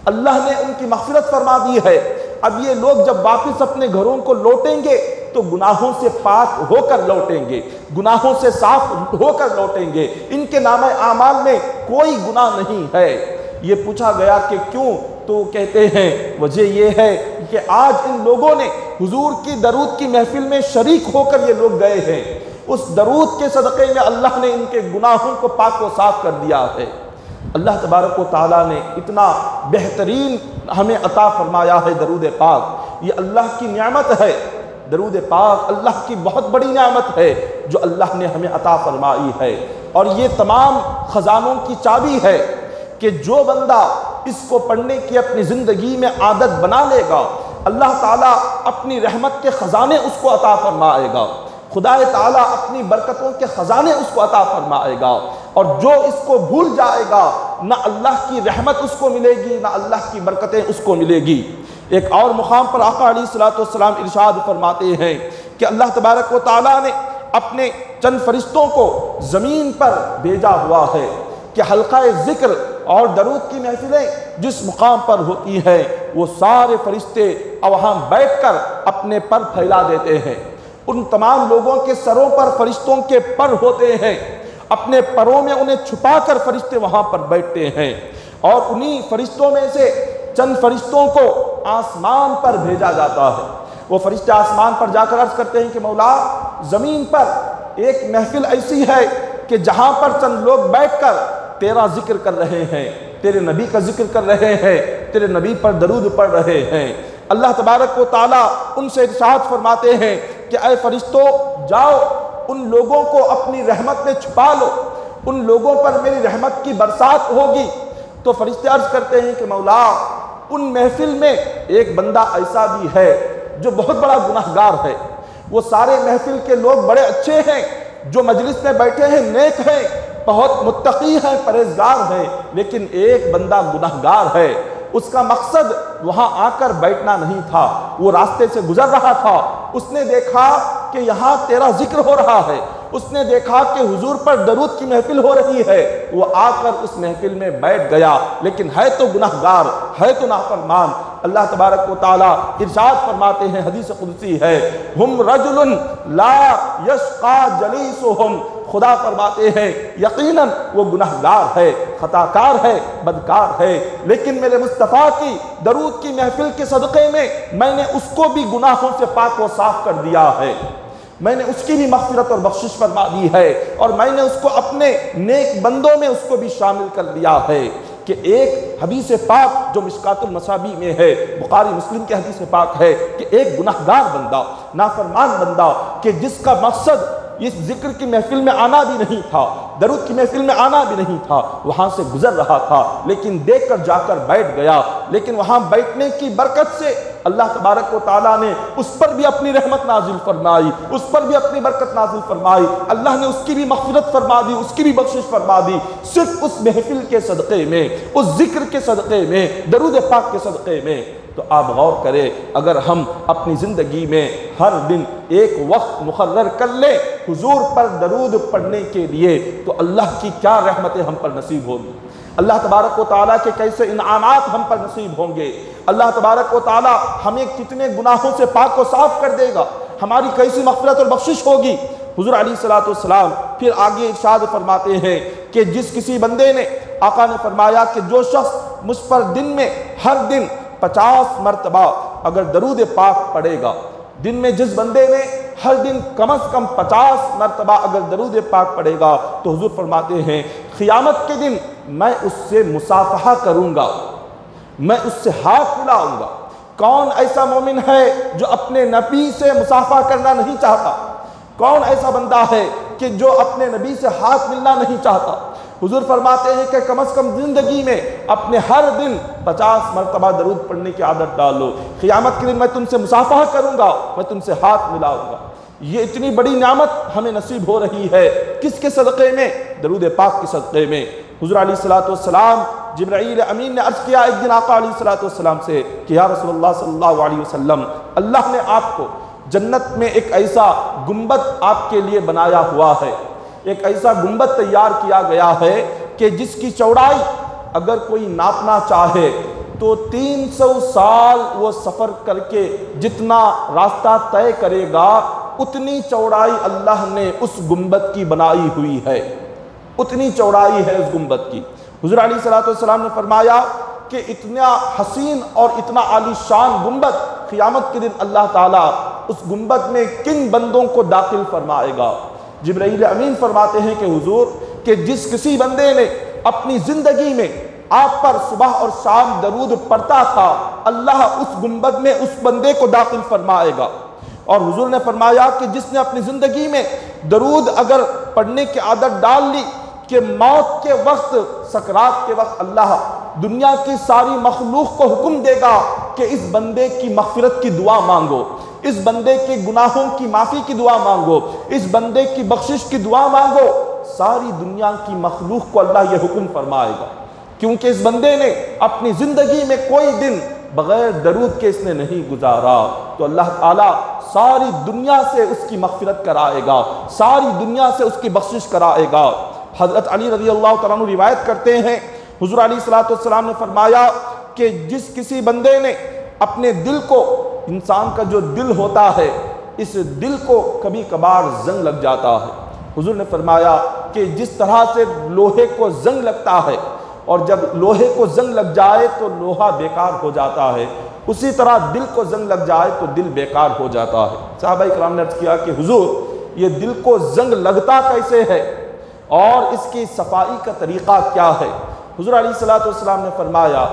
अल्लाह ने उनकी मग़फ़िरत फरमा दी है। अब ये लोग जब वापस अपने घरों को लौटेंगे तो गुनाहों से पाक होकर लौटेंगे, गुनाहों से साफ होकर लौटेंगे, इनके नामे आमाल में कोई गुनाह नहीं है। ये पूछा गया कि क्यों, तो कहते हैं वजह यह है कि आज इन लोगों ने हुजूर की दरूद की महफिल में शरीक होकर ये लोग गए हैं, उस दरूद के सदक़े में अल्लाह ने इनके गुनाहों को पाक व साफ कर दिया है। अल्लाह तबारक व तआला ने इतना बेहतरीन हमें अता फरमाया है दरूद पाक, ये अल्लाह की नियामत है। दरूद पाक अल्लाह की बहुत बड़ी नियामत है जो अल्लाह ने हमें अता फरमाई है, और ये तमाम ख़जानों की चाबी है कि जो बंदा इसको पढ़ने की अपनी ज़िंदगी में आदत बना लेगा, अल्लाह ताला अपनी रहमत के ख़जाने उसको अता फरमाएगा, खुदाए ताला अपनी बरकतों के ख़जाने उसको अता फरमाएगा। और जो इसको भूल जाएगा ना अल्लाह की रहमत उसको मिलेगी ना अल्लाह की बरकतें उसको मिलेगी। एक और मुकाम पर आका अलैहिस्सलातु वस्सलाम इरशाद फरमाते हैं कि अल्लाह तबारक व तआला ने अपने चंद फरिश्तों को ज़मीन पर भेजा हुआ है कि हल्का ज़िक्र और दरूद की महफिलें जिस मुकाम पर होती हैं वो सारे फरिश्ते वहाँ बैठकर अपने पर फैला देते हैं। उन तमाम लोगों के सरों पर फरिश्तों के पर होते हैं, अपने परों में उन्हें छुपाकर फरिश्ते वहाँ पर बैठते हैं। और उन्हीं फरिश्तों में से चंद फरिश्तों को आसमान पर भेजा जाता है। वो फरिश्ते आसमान पर जाकर अर्ज करते हैं कि मौला, ज़मीन पर एक महफिल ऐसी है कि जहाँ पर चंद लोग बैठकर तेरा जिक्र कर रहे हैं, तेरे नबी का जिक्र कर रहे हैं, तेरे नबी पर दरूद पढ़ रहे हैं। अल्लाह तबारक व तआला उनसे इरशाद फरमाते हैं कि ऐ फरिश्तों, जाओ उन लोगों को अपनी रहमत में छुपा लो, उन लोगों पर मेरी रहमत की बरसात होगी। तो फरिश्ते अर्ज करते हैं कि मौला, उन महफिल में एक बंदा ऐसा भी है जो बहुत बड़ा गुनाहगार है। वो सारे महफिल के लोग बड़े अच्छे हैं, जो मजलिस में बैठे हैं नेक हैं, बहुत मुत्तकी हैं, परहेजगार हैं, लेकिन एक बंदा गुनाहगार है। उसका मकसद वहाँ आकर बैठना नहीं था, वो रास्ते से गुजर रहा था, उसने देखा कि यहाँ तेरा जिक्र हो रहा है, उसने देखा कि हुजूर पर दरूद की महफिल हो रही है, वो आकर उस महफिल में बैठ गया, लेकिन है तो गुनाहगार, है तो नाफरमान। अल्लाह तबारक व तआला इरशाद फरमाते हैं, हदीस कुदसी है, हुम रजुलन ला यशका जलीसुहुम, खुदा फरमाते हैं यकीनन वो गुनाहगार है, खताकार है, बदकार है, लेकिन मेरे मुस्तफ़ा की दरूद की महफिल के सदक़े में मैंने उसको भी गुनाहों से पाक व साफ कर दिया है, मैंने उसकी भी मग़फ़िरत और बख्शिश फरमा दी है, और मैंने उसको अपने नेक बंदों में उसको भी शामिल कर लिया है। कि एक हदीस पाक जो मिशकातुल मसाबी में है, बुखारी मुस्लिम की हदीस पाक है कि एक गुनाहगार बंदा, नाफरमान बंदा, कि जिसका मकसद इस जिक्र की महफिल में आना भी नहीं था, दरूद की महफिल में आना भी नहीं था, वहाँ से गुजर रहा था, लेकिन देख कर जाकर बैठ गया। लेकिन वहाँ बैठने की बरकत से अल्लाह तबारक व तआला ने उस पर भी अपनी रहमत नाजिल फरमाई, उस पर भी अपनी बरकत नाजिल फरमाई। अल्लाह ने उसकी भी मग़फ़िरत फरमा दी, उसकी भी बख्शिश फरमा दी, सिर्फ उस महफिल के सदक़े में, उस जिक्र के सदक़े में, दरूद पाक के सदक़े में। तो आप गौर करें, अगर हम अपनी ज़िंदगी में हर दिन एक वक्त मुक़र्रर कर लें हुजूर पर दरूद पढ़ने के लिए, तो अल्लाह की क्या रहमतें हम पर नसीब होंगी, अल्लाह तबारक व तआला के कैसे इनामात हम पर नसीब होंगे, अल्लाह तबारक व तआला हमें कितने गुनाहों से पाक व साफ़ कर देगा, हमारी कैसी मग़फ़िरत और बख्शिश होगी। हुज़ूर अलैहिस्सलातु वस्सलाम फिर आगे इरशाद फरमाते हैं कि जिस किसी बंदे ने, आका ने फरमाया कि जो शख्स मुझ पर दिन में हर दिन 50 मरतबा अगर दरूद पाक पढ़ेगा, दिन में जिस बंदे ने हर दिन कम से कम 50 मरतबा अगर दरूद पाक पढ़ेगा, तो हुजूर फरमाते हैं क़ियामत के दिन मैं उससे मुसाफ़हा करूँगा, मैं उससे हाथ मिलाऊँगा। कौन ऐसा मोमिन है जो अपने नबी से मुसाफ़हा करना नहीं चाहता? कौन ऐसा बंदा है कि जो अपने नबी से हाथ मिलना नहीं चाहता? हुजूर फरमाते हैं कि कम से कम ज़िंदगी में अपने हर दिन 50 मरतबा दरूद पढ़ने की आदत डालो, क़ियामत के दिन मैं तुमसे मुसाफ़हा करूँगा, मैं तुमसे हाथ मिलाऊँगा। ये इतनी बड़ी नेमत हमें नसीब हो रही है, किसके सदक़े में? दरूद पाक के सदक़े में। हुज़ूर अलैहिस्सलातु वस्सलाम, जिब्राईल अमीन ने अर्ज़ किया एक दिन आका अलैहिस्सलातु वस्सलाम से कि या रसूलल्लाह सल्लल्लाहु अलैहि वसल्लम, अल्लाह ने आपको जन्नत में एक ऐसा गुंबद आपके लिए बनाया हुआ है, एक ऐसा गुंबद तैयार किया गया है कि जिसकी चौड़ाई अगर कोई नापना चाहे तो 300 साल वो सफ़र करके जितना रास्ता तय करेगा, उतनी चौड़ाई अल्लाह ने उस गुंबद की बनाई हुई है, उतनी चौड़ाई है उस गुंबद की। हुज़ूर अलैहिस्सलातु वस्सलाम ने फरमाया कि इतना हसीन और इतना आलीशान गुंबद, क़ियामत के दिन अल्लाह ताला उस गुंबद में किन बंदों को दाखिल फरमाएगा? जिब्राईल अमीन फरमाते हैं कि हुजूर, कि जिस किसी बंदे ने अपनी ज़िंदगी में आप पर सुबह और शाम दरूद पढ़ता था, अल्लाह उस गुंबद में उस बंदे को दाखिल फरमाएगा। और हुजूर ने फरमाया कि जिसने अपनी ज़िंदगी में दरूद अगर पढ़ने की आदत डाल ली कि मौत के वक्त, सकरात के वक्त अल्लाह दुनिया की सारी मखलूक को हुक्म देगा कि इस बंदे की मग़फ़िरत की दुआ मांगो, इस बंदे के गुनाहों की माफ़ी की दुआ मांगो, इस बंदे की बख्शिश की दुआ मांगो, सारी दुनिया की मखलूक को अल्लाह ये हुक्म फरमाएगा, क्योंकि इस बंदे ने अपनी ज़िंदगी में कोई दिन बग़ैर दरूद के इसने नहीं गुजारा। तो अल्लाह ताला सारी दुनिया से उसकी मग़फ़िरत कराएगा, सारी दुनिया से उसकी बख्शिश कराएगा। हज़रत अली रज़ी अल्लाह तआला अन्हु रिवायत करते हैं, हुज़ूर अलैहिस्सलातु वस्सलाम ने फरमाया कि जिस किसी बंदे ने अपने दिल को, इंसान का जो दिल होता है, इस दिल को कभी कभार जंग लग जाता है। हुजूर ने फरमाया कि जिस तरह से लोहे को जंग लगता है, और जब लोहे को जंग लग जाए तो लोहा बेकार हो जाता है, उसी तरह दिल को जंग लग जाए तो दिल बेकार हो जाता है। सहाबा इकराम ने अर्ज़ किया कि हुजूर ये दिल को जंग लगता कैसे है और इसकी सफाई का तरीक़ा क्या है? हुजूर अलैहिस्सलातु वस्सलाम ने फरमाया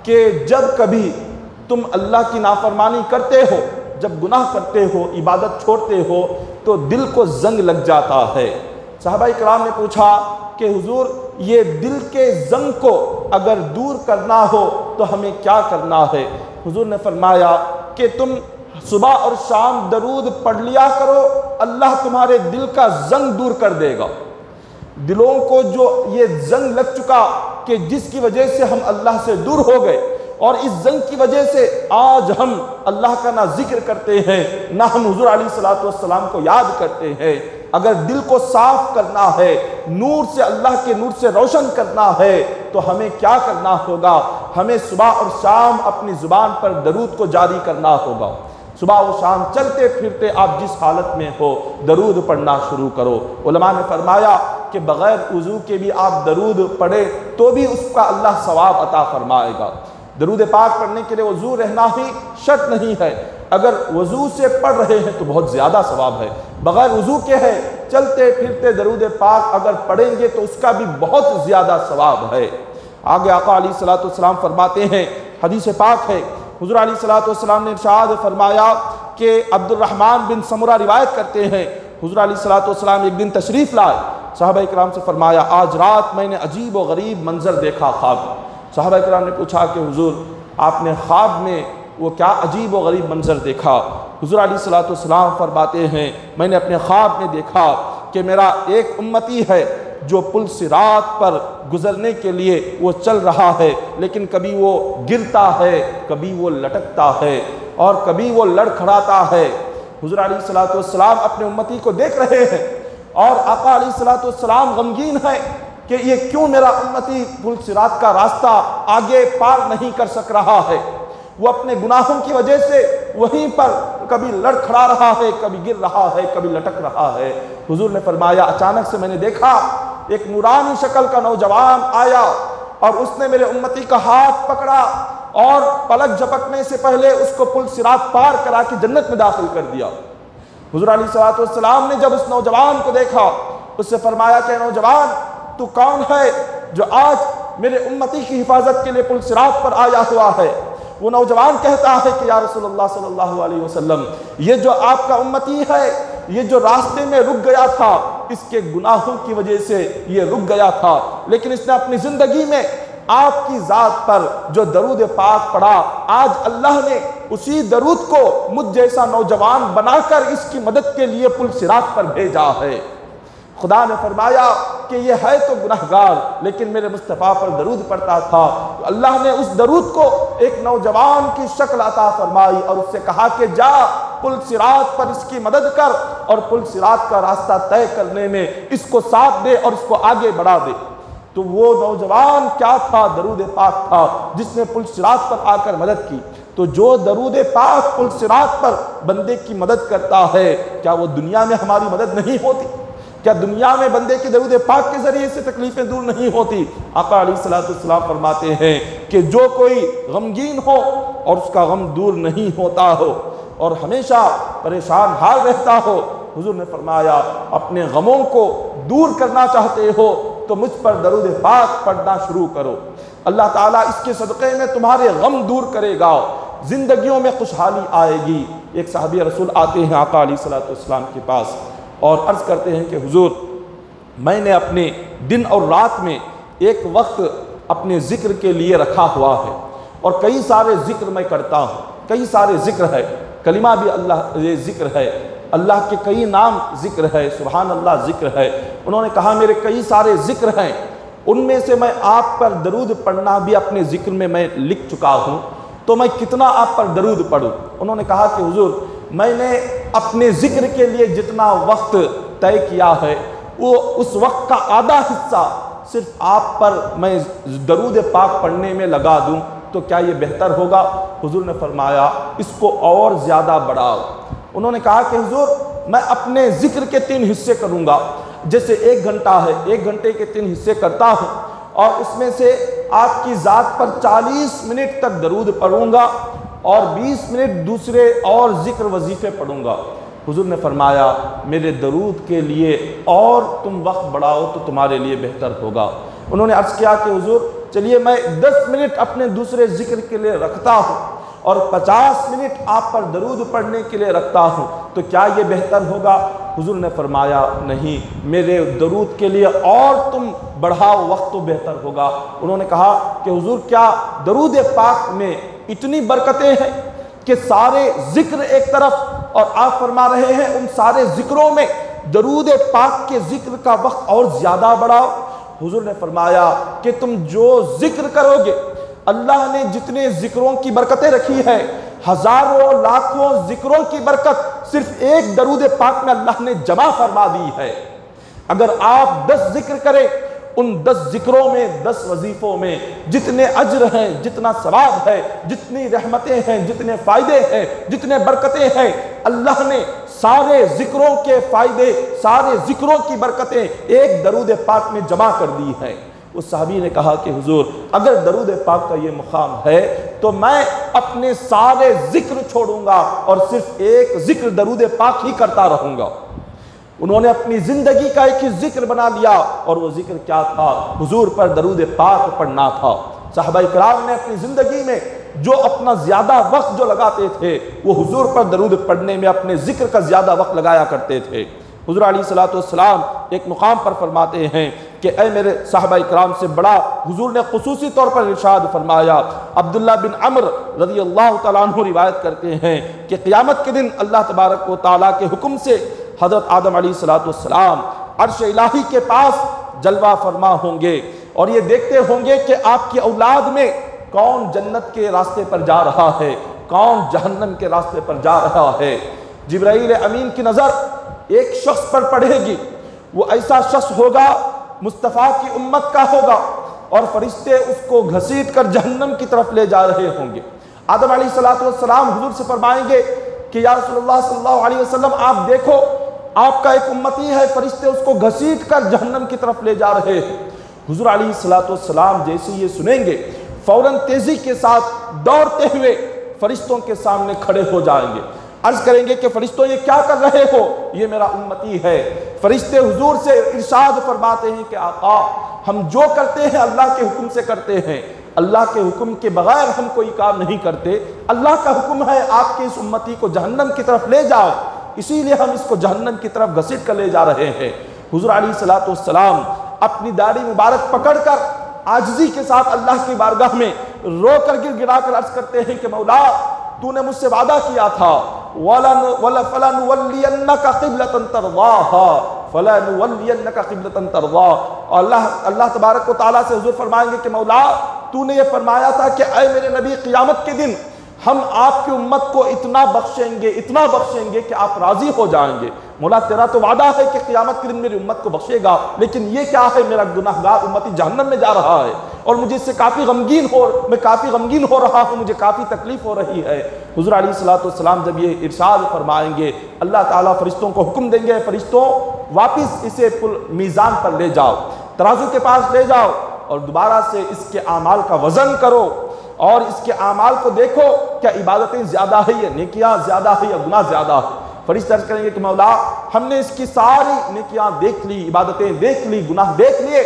कि जब कभी तुम अल्लाह की नाफरमानी करते हो, जब गुनाह करते हो, इबादत छोड़ते हो, तो दिल को जंग लग जाता है। सहाबा इकराम ने पूछा कि हुजूर ये दिल के जंग को अगर दूर करना हो तो हमें क्या करना है? हुजूर ने फरमाया कि तुम सुबह और शाम दरूद पढ़ लिया करो, अल्लाह तुम्हारे दिल का जंग दूर कर देगा। दिलों को जो ये जंग लग चुका कि जिसकी वजह से हम अल्लाह से दूर हो गए, और इस जंग की वजह से आज हम अल्लाह का ना जिक्र करते हैं, ना हम हुजूर अलैहिस्सलातु वस्सलाम को याद करते हैं। अगर दिल को साफ करना है, नूर से, अल्लाह के नूर से रोशन करना है, तो हमें क्या करना होगा? हमें सुबह और शाम अपनी ज़ुबान पर दरूद को जारी करना होगा। सुबह और शाम चलते फिरते आप जिस हालत में हो दरूद पढ़ना शुरू करो। उलमा ने फरमाया कि बग़ैर वज़ू के भी आप दरूद पढ़े तो भी उसका अल्लाह सवाब अता फरमाएगा। दरूद पाक पढ़ने के लिए वज़ू रहना ही शर्त नहीं है। अगर वज़ू से पढ़ रहे हैं तो बहुत ज़्यादा सवाब है, बग़ैर वज़ू के है चलते फिरते दरूद पाक अगर पढ़ेंगे तो उसका भी बहुत ज़्यादा सवाब है। आगे आका अलैहिस्सलातु वस्सलाम फरमाते हैं, हदीस पाक है, हुज़ूर अलैहिस्सलातु वस्सलाम ने इरशाद फरमाया कि अब्दुर्रहमान बिन समूरा रिवायत करते हैं, हुज़ूर अलैहिस्सलातु वस्सलाम एक दिन तशरीफ़ लाए, सहाबा इकराम से फरमाया आज रात मैंने अजीब व गरीब मंजर देखा ख्वाब। सहाबा इकराम ने पूछा कि हुजूर आपने ख्वाब में वो क्या अजीब व गरीब मंजर देखा? हुजूर अलैहिस्सलातु वस्सलाम फरमाते हैं मैंने अपने ख्वाब में देखा कि मेरा एक उम्मती है जो पुल सिरात पर गुजरने के लिए वो चल रहा है, लेकिन कभी वो गिरता है, कभी वो लटकता है और कभी वो लड़खड़ाता है। हुजूर अलैहिस्सलातु वस्सलाम अपने उम्मती को देख रहे हैं और आका अलैहिस्सलातु वस्सलाम गमगीन है कि ये क्यों मेरा उम्मती पुल सिरात का रास्ता आगे पार नहीं कर सक रहा है। वो अपने गुनाहों की वजह से वहीं पर कभी लड़खड़ा रहा है, कभी गिर रहा है, कभी लटक रहा है। हुजूर ने फरमाया अचानक से मैंने देखा एक नूरानी शक्ल का नौजवान आया और उसने मेरे उम्मती का हाथ पकड़ा और पलक झपकने से पहले उसको पुल सिरात पार करा के जन्नत में दाखिल कर दिया। हुजूर अलैहिस्सलातु वस्सलाम ने जब उस नौजवान को देखा, उससे फरमाया कि नौजवान तू कौन है जो आज मेरे उम्मती की हिफाजत के लिए पुल सिरात पर आया हुआ है? वो नौजवान कहता है कि या रसूलुल्लाह सल्लल्लाहु अलैहि वसल्लम, ये जो आपका उम्मती है, ये जो रास्ते में रुक गया था, इसके गुनाहों की वजह से ये रुक गया था, लेकिन इसने अपनी ज़िंदगी में आपकी ज़ात पर जो दरूद पाक पढ़ा, आज अल्लाह ने उसी दरूद को मुझ जैसा नौजवान बनाकर इसकी मदद के लिए पुल सिरात पर भेजा है। खुदा ने फरमाया कि ये है तो गुनहगार, लेकिन मेरे मुस्तफ़ा पर दरूद पढ़ता था। तो अल्लाह ने उस दरूद को एक नौजवान की शक्ल अता फरमाई और उससे कहा कि जा पुल सिरात पर इसकी मदद कर और पुल सिरात का रास्ता तय करने में इसको साथ दे और इसको आगे बढ़ा दे। तो वो नौजवान क्या था? दरूद पाक था जिसने पुल सिरात पर आकर मदद की। तो जो दरूद पाक पुल सिरात पर बंदे की मदद करता है, क्या वो दुनिया में हमारी मदद नहीं होती? क्या दुनिया में बंदे की दरूद पाक के जरिए से तकलीफें दूर नहीं होती? आका अलैहिस्सलातु वस्सलाम फरमाते हैं कि जो कोई गमगीन हो और उसका गम दूर नहीं होता हो और हमेशा परेशान हाल रहता हो, हुजूर ने फरमाया अपने गमों को दूर करना चाहते हो तो मुझ पर दरूद पाक पढ़ना शुरू करो। अल्लाह ताला इसके सदक़े में तुम्हारे गम दूर करेगा, जिंदगियों में खुशहाली आएगी। एक सहाबी रसूल आते हैं आका अलैहिस्सलातु वस्सलाम के पास और अर्ज़ करते हैं कि हुजूर मैंने अपने दिन और रात में एक वक्त अपने ज़िक्र के लिए रखा हुआ है और कई सारे ज़िक्र मैं करता हूँ, कई सारे ज़िक्र है, कलिमा भी अल्लाह ये ज़िक्र है, अल्लाह के कई नाम ज़िक्र है, सुभान अल्लाह ज़िक्र है। उन्होंने कहा मेरे कई सारे ज़िक्र हैं, उनमें से मैं आप पर दरूद पढ़ना भी अपने ज़िक्र में मैं लिख चुका हूँ, तो मैं कितना आप पर दरूद पढ़ूँ? उन्होंने कहा कि हुजूर मैंने अपने ज़िक्र के लिए जितना वक्त तय किया है वो उस वक्त का आधा हिस्सा सिर्फ आप पर मैं दरूद पाक पढ़ने में लगा दूं तो क्या ये बेहतर होगा? हुजूर ने फरमाया इसको और ज़्यादा बढ़ाओ। उन्होंने कहा कि हुजूर मैं अपने ज़िक्र के 3 हिस्से करूँगा, जैसे 1 घंटा है, 1 घंटे के 3 हिस्से करता हूँ और उसमें से आपकी ज़ात पर 40 मिनट तक दरूद पढ़ूंगा और 20 मिनट दूसरे और जिक्र वजीफ़े पढ़ूंगा। हुजूर ने फरमाया मेरे दरूद के लिए और तुम वक्त बढ़ाओ तो तुम्हारे लिए बेहतर होगा। उन्होंने अर्ज़ किया कि हुजूर चलिए मैं 10 मिनट अपने दूसरे जिक्र के लिए रखता हूँ और 50 मिनट आप पर दरूद पढ़ने के लिए रखता हूँ, तो क्या ये बेहतर होगा? हुजूर ने फरमाया नहीं, मेरे दरूद के लिए और तुम बढ़ाओ वक्त तो बेहतर होगा। उन्होंने कहा कि हुजूर क्या दरूद पाक में इतनी बरकतें हैं कि सारे जिक्र एक तरफ और आप फरमा रहे हैं उन सारे जिक्रों में दरूद पाक के जिक्र का वक्त और ज़्यादा बढ़ाओ। हुजूर ने फरमाया कि तुम जो जिक्र करोगे, अल्लाह ने जितने जिक्रों की बरकतें रखी है, हजारों लाखों जिक्रों की बरकत सिर्फ एक दरूद पाक में अल्लाह ने जमा फरमा दी है। अगर आप 10 जिक्र करें, उन 10 जिक्रों में 10 वजीफ़ों में जितने अज्र हैं, जितना सवाब है, जितनी रहमतें हैं, जितने फ़ायदे हैं, जितने बरकतें हैं, अल्लाह ने सारे जिक्रों के फ़ायदे, सारे जिक्रों की बरकतें एक दरूद पाक में जमा कर दी हैं। उस सहाबी ने कहा कि हुजूर अगर दरूद पाक का ये मुकाम है तो मैं अपने सारे जिक्र छोड़ूंगा और सिर्फ एक जिक्र दरूद पाक ही करता रहूंगा। उन्होंने अपनी जिंदगी का एक ही जिक्र बना लिया और वो जिक्र क्या था? हुजूर पर दरूद पाक पढ़ना था। सहाबा इकराम ने अपनी जिंदगी में जो अपना ज्यादा वक्त जो लगाते थे वो हुजूर पर दरूद पढ़ने में, अपने जिक्र का ज्यादा वक्त लगाया करते थे। हुजूर अलैहिस्सलातु वस्सलाम एक मुकाम पर फरमाते हैं कि ऐ मेरे सहाबा इकराम से बड़ा हुजूर ने खुसूसी तौर पर इरशाद फरमाया। अब्दुल्ला बिन अम्र रज़ियल्लाहु तआला अन्हु रिवायत करते हैं कि क़यामत के दिन अल्लाह तबारक व तआला के हुक्म से हज़रत आदम अलैहिस्सलातु वस्सलाम अर्श इलाही के पास जलवा फरमा होंगे और ये देखते होंगे कि आपकी औलाद में कौन जन्नत के रास्ते पर जा रहा है, कौन जहन्नम के रास्ते पर जा रहा है। जिब्राईल अमीन की नज़र एक शख्स पर पड़ेगी, वो ऐसा शख्स होगा मुस्तफ़ा की उम्मत का होगा और फरिश्ते उसको घसीट कर जहन्नम की तरफ ले जा रहे होंगे। आदम अलैहिस्सलातु वस्सलाम हुजूर से फरमाएंगे कि या रसूलुल्लाह सल्लल्लाहु अलैहि वसल्लम आप देखो आपका एक उम्मती है, फरिश्ते उसको घसीट कर जहन्नम की तरफ ले जा रहे हैं। हुजूर अलैहिस्सलातु वस्सलाम जैसे ये सुनेंगे फौरन तेजी के साथ दौड़ते हुए फरिश्तों के सामने खड़े हो जाएंगे, अर्ज करेंगे कि फरिश्तों ये क्या कर रहे हो? ये मेरा उम्मती है। फरिश्ते हुजूर से इरशाद फरमाते हैं कि आका हम जो करते हैं अल्लाह के हुक्म से करते हैं, अल्लाह के हुक्म के बगैर हम कोई काम नहीं करते। अल्लाह का हुक्म है आपके इस उम्मती को जहन्नम की तरफ ले जाओ, इसीलिए हम इसको जहन्नम की तरफ घसीट कर ले जा रहे हैं। हुजूर अलैहिस्सलातु वस्सलाम अपनी दाढ़ी मुबारक पकड़कर आजिज़ी के साथ अल्लाह की बारगाह में रो कर गिड़गिड़ा कर अर्ज करते हैं कि मौला तूने मुझसे वादा किया था फलनुवल्लियन्नका क़िबलतन तर्ज़ाहा फलनुवल्लियन्नका क़िबलतन तर्ज़ाहा। अल्लाह तबारक व तआला से हुजूर फरमाएंगे कि मौला तूने ये फरमाया था कि ऐ मेरे नबी क़ियामत के दिन हम आपकी उम्मत को इतना बख्शेंगे कि आप राजी हो जाएंगे। मौला तेरा तो वादा है कि क़ियामत के दिन मेरी उम्मत को बख्शेगा, लेकिन ये क्या है? मेरा गुनाहगार उम्मती जहन्नम में जा रहा है और मुझे इससे मैं काफ़ी गमगीन हो रहा हूँ, मुझे काफ़ी तकलीफ हो रही है। हुज़ूर अलैहिस्सलातु वस्सलाम जब ये इरशाद फरमाएंगे अल्लाह ताला फरिश्तों को हुक्म देंगे, फरिश्तों वापिस इसे मीज़ान पर ले जाओ, तराजू के पास ले जाओ और दोबारा से इसके आमाल का वज़न करो और इसके आमाल को देखो क्या इबादतें ज़्यादा है या नेकियां ज़्यादा है या गुनाह ज़्यादा है। फरिश्ते अर्ज़ करेंगे कि मौला हमने इसकी सारी नेकियां देख ली, इबादतें देख ली, गुनाह देख लिए,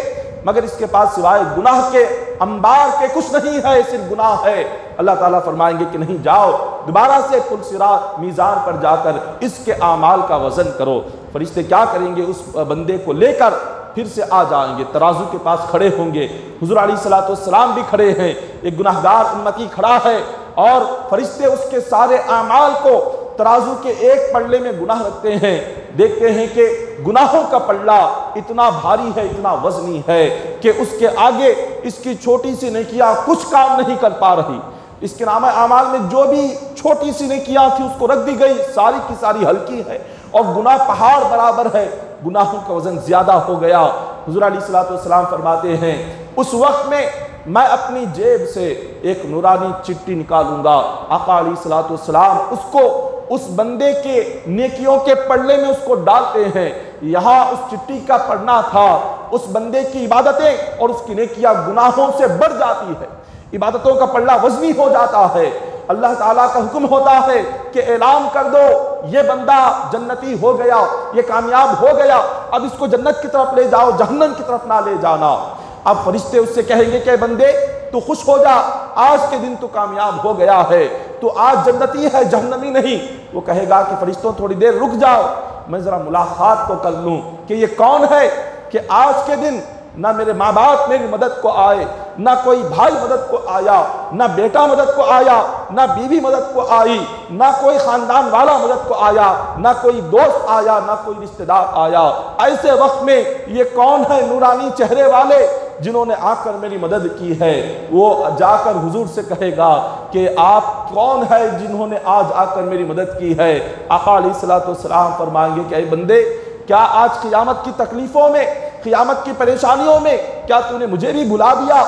मगर इसके पास सिवाय गुनाह के अंबार के कुछ नहीं है, सिर्फ गुनाह है। अल्लाह ताला फरमाएंगे कि नहीं, जाओ दोबारा से पुल सिरात मीज़ान पर जाकर इसके आमाल का वज़न करो। फरिश्ते क्या करेंगे? उस बंदे को लेकर फिर से आ जाएंगे, तराजू के पास खड़े होंगे। हुज़ूर अलैहिस्सलातु वस्सलाम भी खड़े हैं, एक गुनाहगार उम्मती खड़ा है और फरिश्ते उसके सारे आमाल को तराजू के एक पल्ले में गुनाह रखते हैं। देखते हैं कि गुनाहों का पल्ला इतना भारी है, इतना वजनी है कि उसके आगे इसकी छोटी सी नेकियां कुछ काम नहीं कर पा रही। इसके नाम आमाल में जो भी छोटी सी नेकियां थी उसको रख दी गई, सारी की सारी हल्की है और गुनाह पहाड़ बराबर है, गुनाहों का वजन ज्यादा हो गया। हुज़ूर अलैहिस्सलातु वस्सलाम फरमाते हैं उस वक्त में मैं अपनी जेब से एक नूरानी चिट्ठी निकालूंगा। आका अलैहिस्सलातु वस्सलाम उसको उस बंदे के नेकियों के पल्ले में उसको डालते हैं। यहाँ उस चिट्ठी का पढ़ना था उस बंदे की इबादतें और उसकी नेकियां गुनाहों से बढ़ जाती है, इबादतों का पल्ला वजनी हो जाता है। अल्लाह ताला का हुक्म होता है कि ऐलान कर दो ये बंदा जन्नती हो गया, ये कामयाब हो गया, अब इसको जन्नत की तरफ ले जाओ, जहन्नम की तरफ ना ले जाना। अब फरिश्ते उससे कहेंगे कि बंदे तू खुश हो जा, आज के दिन तू कामयाब हो गया है, तू आज जन्नती है, जहन्नमी नहीं। वो कहेगा कि फरिश्तों थोड़ी देर रुक जाओ, मैं जरा मुलाकात तो कर लूं कि ये कौन है कि आज के दिन ना मेरे माँ बाप मेरी मदद को आए, ना कोई भाई मदद को आया, ना बेटा मदद को आया, ना बीवी मदद को आई, ना कोई खानदान वाला मदद को आया, ना कोई दोस्त आया, ना कोई रिश्तेदार आया। ऐसे वक्त में ये कौन है नूरानी चेहरे वाले जिन्होंने आकर मेरी मदद की है? वो जाकर हुजूर से कहेगा कि आप कौन है जिन्होंने आज आकर मेरी मदद की है? आका अलैहिस्सलाम फरमाएंगे कि ऐ बंदे, क्या आज क़यामत की तकलीफों में, क़यामत की परेशानियों में क्या तूने मुझे भी भुला दिया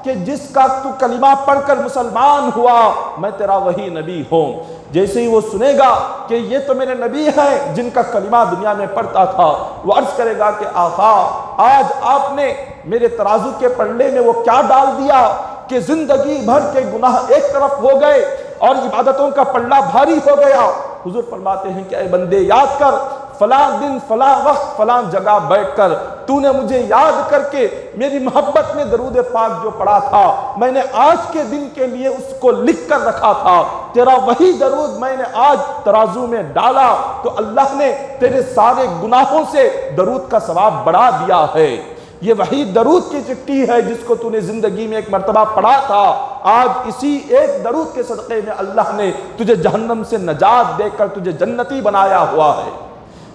कि जिसका तू कलिमा पढ़कर मुसलमान हुआ मैं तेरा वही नबी हूँ? जैसे ही वो सुनेगा कि ये तो मेरे नबी हैं जिनका कलिमा दुनिया में पढ़ता था, वो अर्ज करेगा कि आका आज आपने मेरे तराजू के पल्ले में वो क्या डाल दिया कि जिंदगी भर के गुनाह एक तरफ हो गए और इबादतों का पल्ला भारी हो गया। हुजूर फरमाते हैं कि ऐ बंदे, याद कर फलां दिन फलां वक्त फलां जगह बैठकर तूने मुझे याद करके मेरी मोहब्बत में दरूद पाक जो पढ़ा था, मैंने आज के दिन के लिए उसको लिख कर रखा था, तेरा वही दरूद मैंने आज तराजू में डाला तो अल्लाह ने तेरे सारे गुनाहों से दरूद का सवाब बढ़ा दिया है। ये वही दरूद की चिट्ठी है जिसको तूने जिंदगी में एक मर्तबा पढ़ा था, आज इसी एक दरूद के सदक़े में अल्लाह ने तुझे जहन्नम से नजात देकर तुझे जन्नती बनाया हुआ है।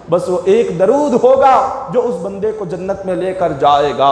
बस वो एक दरूद होगा जो उस बंदे को जन्नत में लेकर जाएगा।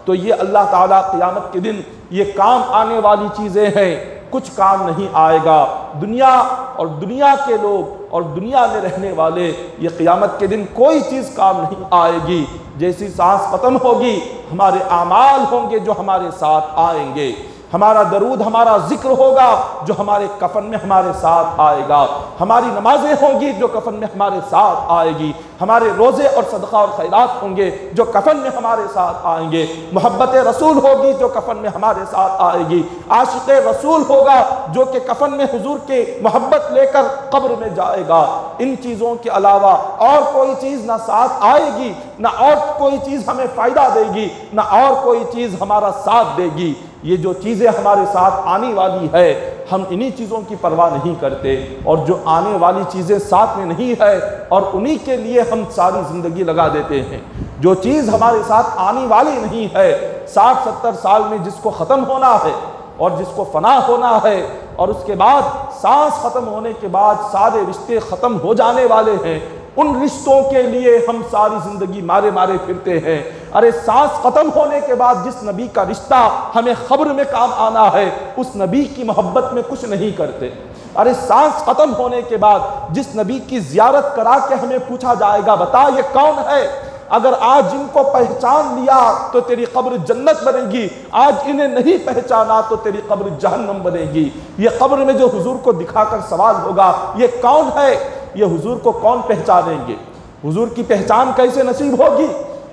तो ये अल्लाह ताला क़यामत के दिन ये काम आने वाली चीज़ें हैं, कुछ काम नहीं आएगा। दुनिया और दुनिया के लोग और दुनिया में रहने वाले, ये क़यामत के दिन कोई चीज़ काम नहीं आएगी। जैसी सांस ख़त्म होगी हमारे आमाल होंगे जो हमारे साथ आएंगे, हमारा दरूद हमारा जिक्र होगा जो हमारे कफन में हमारे साथ आएगा, हमारी नमाजें होंगी जो कफन में हमारे साथ आएगी, हमारे रोज़े और सदका और खैरात होंगे जो कफन में हमारे साथ आएंगे, मोहब्बत रसूल होगी जो कफन में हमारे साथ आएगी, आशिक़ रसूल होगा जो कि कफन में हुजूर के मोहब्बत लेकर कब्र में जाएगा। इन चीज़ों के अलावा और कोई चीज़ ना साथ आएगी, ना और कोई चीज़ हमें फ़ायदा देगी, ना और कोई चीज़ हमारा साथ देगी। ये जो चीज़ें हमारे साथ आने वाली है हम इन्हीं चीज़ों की परवाह नहीं करते, और जो आने वाली चीज़ें साथ में नहीं है और उन्हीं के लिए हम सारी ज़िंदगी लगा देते हैं। जो चीज़ हमारे साथ आने वाली नहीं है, 60-70 साल में जिसको ख़त्म होना है और जिसको फना होना है, और उसके बाद सांस ख़त्म होने के बाद सारे रिश्ते ख़त्म हो जाने वाले हैं, उन रिश्तों के लिए हम सारी ज़िंदगी मारे मारे फिरते हैं। अरे सांस ख़त्म होने के बाद जिस नबी का रिश्ता हमें ख़ब्र में काम आना है, उस नबी की मोहब्बत में कुछ नहीं करते। अरे सांस ख़त्म होने के बाद जिस नबी की ज़ियारत करा के हमें पूछा जाएगा, बता ये कौन है, अगर आज इनको पहचान लिया तो तेरी कब्र जन्नत बनेगी, आज इन्हें नहीं पहचाना तो तेरी कब्र जहन्नम बनेगी। ये कब्र में जो हुजूर को दिखाकर सवाल होगा, ये कौन है, ये हुजूर को कौन पहचानेंगे? हुजूर की पहचान कैसे नसीब होगी?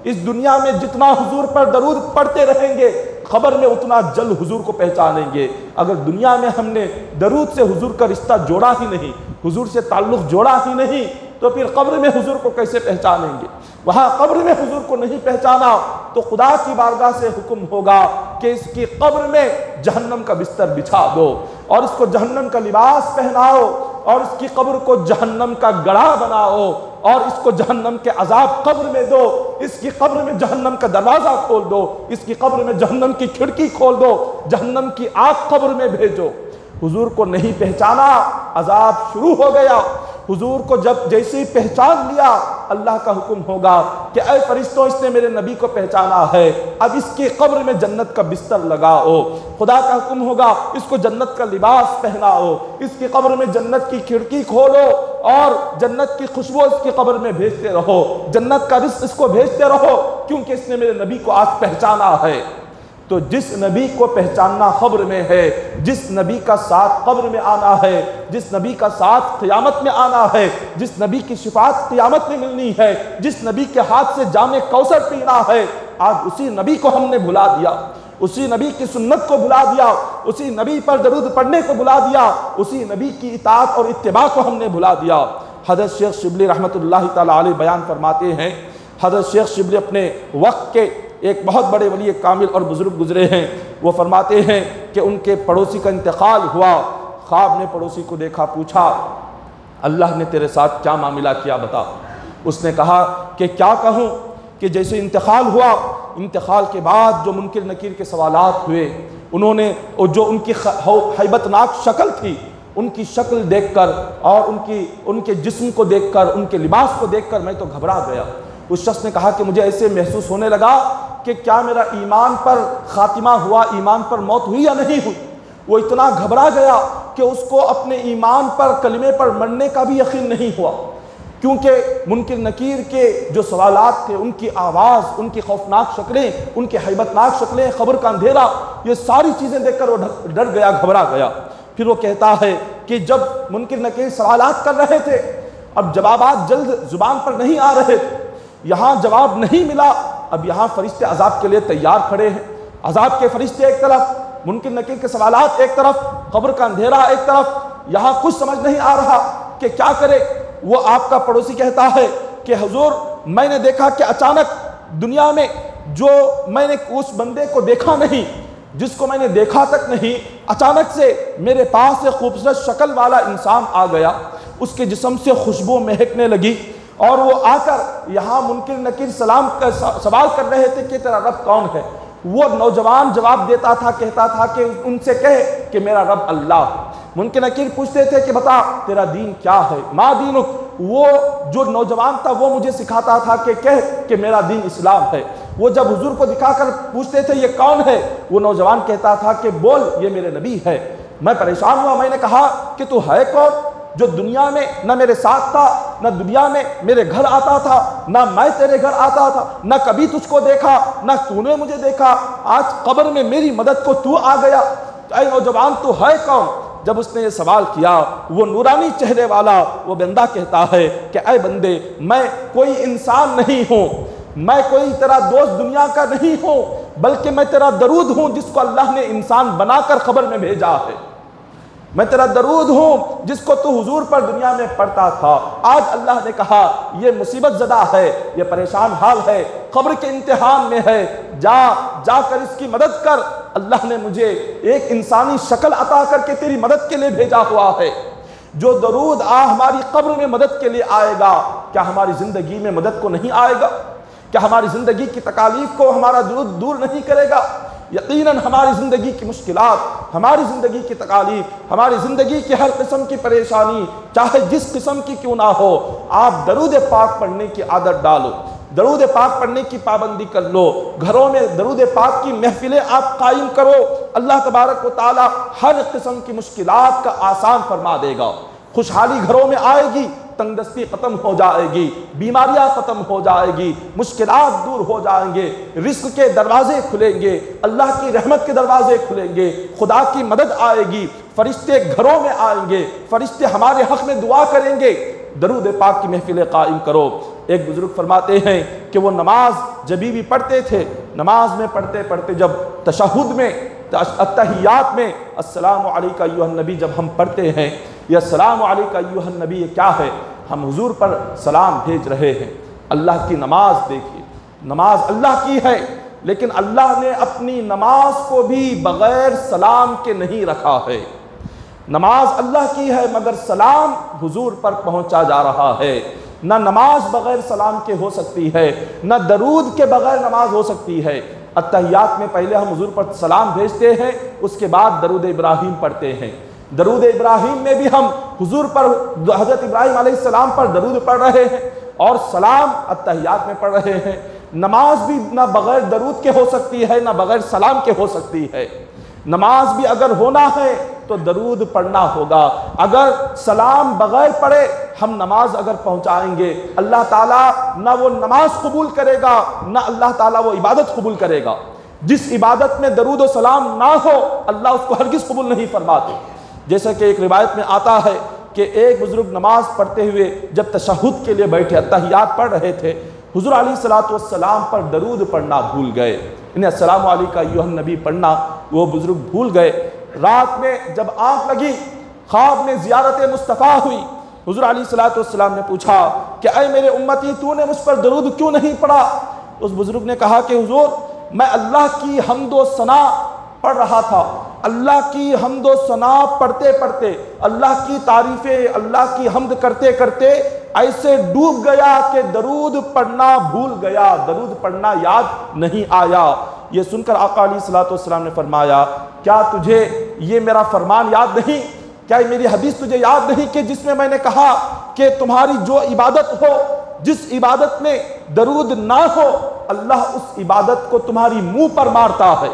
इस दुनिया में जितना हुजूर पर दरूद पढ़ते रहेंगे, खबर में उतना जल्द हुजूर को पहचानेंगे। अगर दुनिया में हमने दरूद से हुजूर का रिश्ता जोड़ा ही नहीं, हुजूर से ताल्लुक़ जोड़ा ही नहीं, तो फिर कब्र में हुजूर को कैसे पहचानेंगे? वहाँ कब्र में हुजूर को नहीं पहचाना तो खुदा की बारगाह से हुक्म होगा कि इसकी कब्र में जहन्नम का बिस्तर बिछा दो और इसको जहन्नम का लिबास पहनाओ और इसकी कब्र को जहन्नम का गड़ा बनाओ और इसको जहन्नम के अजाब कब्र में दो, इसकी कब्र में जहन्नम का दरवाज़ा खोल दो, इसकी कब्र में जहन्नम की खिड़की खोल दो, जहन्नम की आग कब्र में भेजो। हुजूर को नहीं पहचाना, अजाब शुरू हो गया। हुजूर को जब जैसे ही पहचान लिया, अल्लाह का हुक्म होगा कि ऐ फरिश्तों, इसने मेरे नबी को पहचाना है, अब इसके कब्र में जन्नत का बिस्तर लगाओ। खुदा का हुक्म होगा, इसको जन्नत का लिबास पहनाओ, इसकी कब्र में जन्नत की खिड़की खोलो और जन्नत की खुशबू इसकी कब्र में भेजते रहो, जन्नत का रिज़्क़ इसको भेजते रहो, क्योंकि इसने मेरे नबी को आज पहचाना है। तो जिस नबी को पहचानना खब्र में है, जिस नबी का साथ कब्र में आना है, जिस नबी का साथ क़यामत में आना है, जिस नबी की शिफात क़यामत में मिलनी है, जिस नबी के हाथ से जामे कौसर पीना है, आज उसी नबी को हमने भुला दिया, उसी नबी की सुन्नत को भुला दिया, उसी नबी पर दरूद पढ़ने को भुला दिया, उसी नबी की इताअत और इत्तिबा को हमने भुला दिया। हज़रत शेख शिबली रहमतुल्लाहि तआला अलैह बयान फरमाते हैं, हज़रत शेख शिबली अपने वक्त के एक बहुत बड़े वली कामिल और बुज़ुर्ग गुजरे हैं। वो फरमाते हैं कि उनके पड़ोसी का इंतकाल हुआ, ख्वाब ने पड़ोसी को देखा, पूछा अल्लाह ने तेरे साथ क्या मामला किया बता। उसने कहा कि क्या कहूँ कि जैसे इंतकाल हुआ, इंतकाल के बाद जो मुनकिर नकीर के सवालात हुए, उन्होंने जो उनकी हैबतनाक शक्ल थी, उनकी शक्ल देखकर और उनके जिस्म को देखकर, उनके लिबास को देखकर मैं तो घबरा गया। उस शख्स ने कहा कि मुझे ऐसे महसूस होने लगा कि क्या मेरा ईमान पर खातिमा हुआ, ईमान पर मौत हुई या नहीं हुई। वो इतना घबरा गया कि उसको अपने ईमान पर, कलिमे पर मरने का भी यकीन नहीं हुआ, क्योंकि मुनकिर नकीर के जो सवालात थे, उनकी आवाज़, उनकी खौफनाक शक्लें, उनकी हैबतनाक शक्लें, ख़बर का अंधेरा, ये सारी चीज़ें देखकर वो डर गया, घबरा गया। फिर वो कहता है कि जब मुनकिर नकीर सवालात कर रहे थे, अब जवाबात जल्द ज़ुबान पर नहीं आ रहे थे, यहाँ जवाब नहीं मिला, अब यहाँ फरिश्ते अजाब के लिए तैयार खड़े हैं। अजाब के फरिश्ते एक तरफ, मुनकिर नकीर के सवालात एक तरफ, ख़बर का अंधेरा एक तरफ, यहाँ कुछ समझ नहीं आ रहा कि क्या करे। वो आपका पड़ोसी कहता है कि हुजूर मैंने देखा कि अचानक दुनिया में जो मैंने उस बंदे को देखा नहीं, जिसको मैंने देखा तक नहीं, अचानक से मेरे पास एक खूबसूरत शक्ल वाला इंसान आ गया, उसके जिस्म से खुशबू महकने लगी और वो आकर यहाँ मुनकिर नकीर सलाम का सवाल कर रहे थे कि तेरा रब कौन है। वो नौजवान जवाब देता था, कहता था कि उनसे कहे कि मेरा रब अल्लाह। मुनकिर नकीर पूछते थे कि बता तेरा दीन क्या है, मा दीनुक। वो जो नौजवान था वो मुझे सिखाता था कि कह कि मेरा दीन इस्लाम है। वो जब हुजूर को दिखाकर पूछते थे ये कौन है, वो नौजवान कहता था कि बोल ये मेरे नबी है। मैं परेशान हुआ, मैंने कहा कि तू है कौन जो दुनिया में न मेरे साथ था, न दुनिया में मेरे घर आता था, न मैं तेरे घर आता था, न कभी तुझको देखा, न तूने मुझे देखा, आज कब्र में मेरी मदद को तू आ गया। ऐ नौजवान तू है कौन। जब उसने ये सवाल किया, वो नूरानी चेहरे वाला वो बंदा कहता है कि ऐ बंदे, मैं कोई इंसान नहीं हूँ, मैं कोई तेरा दोस्त दुनिया का नहीं हूँ, बल्कि मैं तेरा दरूद हूँ जिसको अल्लाह ने इंसान बनाकर खबर में भेजा है। मैं तेरा दरूद हूँ जिसको तू हुजूर पर दुनिया में पढ़ता था। आज अल्लाह ने कहा ये मुसीबत ज़दा है, ये परेशान हाल है, खबर के इम्तिहान में है, जाकर इसकी मदद कर। अल्लाह ने मुझे एक इंसानी शक्ल अता करके तेरी मदद के लिए भेजा हुआ है। जो दरूद हमारी कब्र में मदद के लिए आएगा, क्या हमारी ज़िंदगी में मदद को नहीं आएगा? क्या हमारी ज़िंदगी की तकालीफ को हमारा दरूद दूर नहीं करेगा? यकीनन हमारी ज़िंदगी की मुश्किलात, हमारी ज़िंदगी की तकालीफ, हमारी ज़िंदगी की हर किस्म की परेशानी, चाहे जिस किस्म की क्यों ना हो, आप दरूद पाक पढ़ने की आदत डालो, दरूद पाक पढ़ने की पाबंदी कर लो, घरों में दरूद पाक की महफिलें आप कायम करो। अल्लाह तबारक व तआला हर किस्म की मुश्किलात का आसान फरमा देगा। खुशहाली घरों में आएगी, तंगदस्ती ख़त्म हो जाएगी, बीमारियां ख़त्म हो जाएगी, मुश्किलात दूर हो जाएंगे, रिस्क के दरवाजे खुलेंगे, अल्लाह की रहमत के दरवाजे खुलेंगे, खुदा की मदद आएगी, फरिश्ते घरों में आएंगे, फरिश्ते हमारे हक़ में दुआ करेंगे। दरूद पाक की महफिलें कायम करो। एक बुजुर्ग फरमाते हैं कि वो नमाज जब भी पढ़ते थे, नमाज में पढ़ते पढ़ते जब तशहुद में, अत्तहियात में अस्सलामु अलैका अय्युहन नबी जब हम पढ़ते हैं, यह अस्सलामु अलैका अय्युहन नबी, ये क्या है? हम हुजूर पर सलाम भेज रहे हैं। अल्लाह की नमाज देखिए, नमाज अल्लाह की है, लेकिन अल्लाह ने अपनी नमाज को भी बग़ैर सलाम के नहीं रखा है। नमाज अल्लाह की है मगर सलाम हुजूर पर पहुंचा जा रहा है। न नमाज बग़ैर सलाम के हो सकती है, न दरूद के बग़ैर नमाज हो सकती है। अत्तहियात में पहले हम हुजूर पर सलाम भेजते हैं, उसके बाद दरूद इब्राहीम पढ़ते हैं। दरूद इब्राहीम में भी हम हुजूर पर, हज़रत इब्राहीम अलैहिस्सलाम पर दरूद पढ़ रहे हैं और सलाम अत्तहियात में पढ़ रहे हैं। नमाज भी ना बग़ैर दरूद के हो सकती है, ना बग़ैर सलाम के हो सकती है। नमाज भी अगर होना है तो दरूद पढ़ना होगा। अगर सलाम बग़ैर पढ़े हम नमाज अगर पहुँचाएंगे, अल्लाह ताला ना वो नमाज कबूल करेगा, ना अल्लाह ताला वो इबादत कबूल करेगा। जिस इबादत में दरूद व सलाम ना हो, अल्लाह उसको हरगिज़ कबूल नहीं फरमाते। जैसा कि एक रिवायत में आता है कि एक बुजुर्ग नमाज पढ़ते हुए जब तशहुद के लिए बैठे, अत्तहियात पढ़ रहे थे, हुज़ूर अलैहिस्सलातु वस्सलाम पर दरूद पढ़ना भूल गए। इन्हें अस्सलामु अलैका अय्युहन नबी पढ़ना वो बुजुर्ग भूल गए। रात में जब आँख लगी, ख्वाब में ज़ियारत मुस्तफ़ा हुई। हुज़ूर अलैहिस्सलातु वस्सलाम ने पूछा कि ऐ मेरे उम्मती, तूने मुझ पर दरूद क्यों नहीं पढ़ा? उस बुजुर्ग ने कहा कि हुज़ूर, मैं अल्लाह की हम्दो सना पढ़ रहा था। अल्लाह की हम्दो सना पढ़ते पढ़ते, अल्लाह की तारीफ़ें, अल्लाह की हम्द करते करते ऐसे डूब गया कि दरूद पढ़ना भूल गया, दरूद पढ़ना याद नहीं आया। ये सुनकर आका अलैहिस्सलातु वस्सलाम ने फरमाया, क्या तुझे ये मेरा फरमान याद नहीं? क्या मेरी हदीस तुझे याद नहीं कि जिसमें मैंने कहा कि तुम्हारी जो इबादत हो, जिस इबादत में दरूद ना हो, अल्लाह उस इबादत को तुम्हारी मुंह पर मारता है।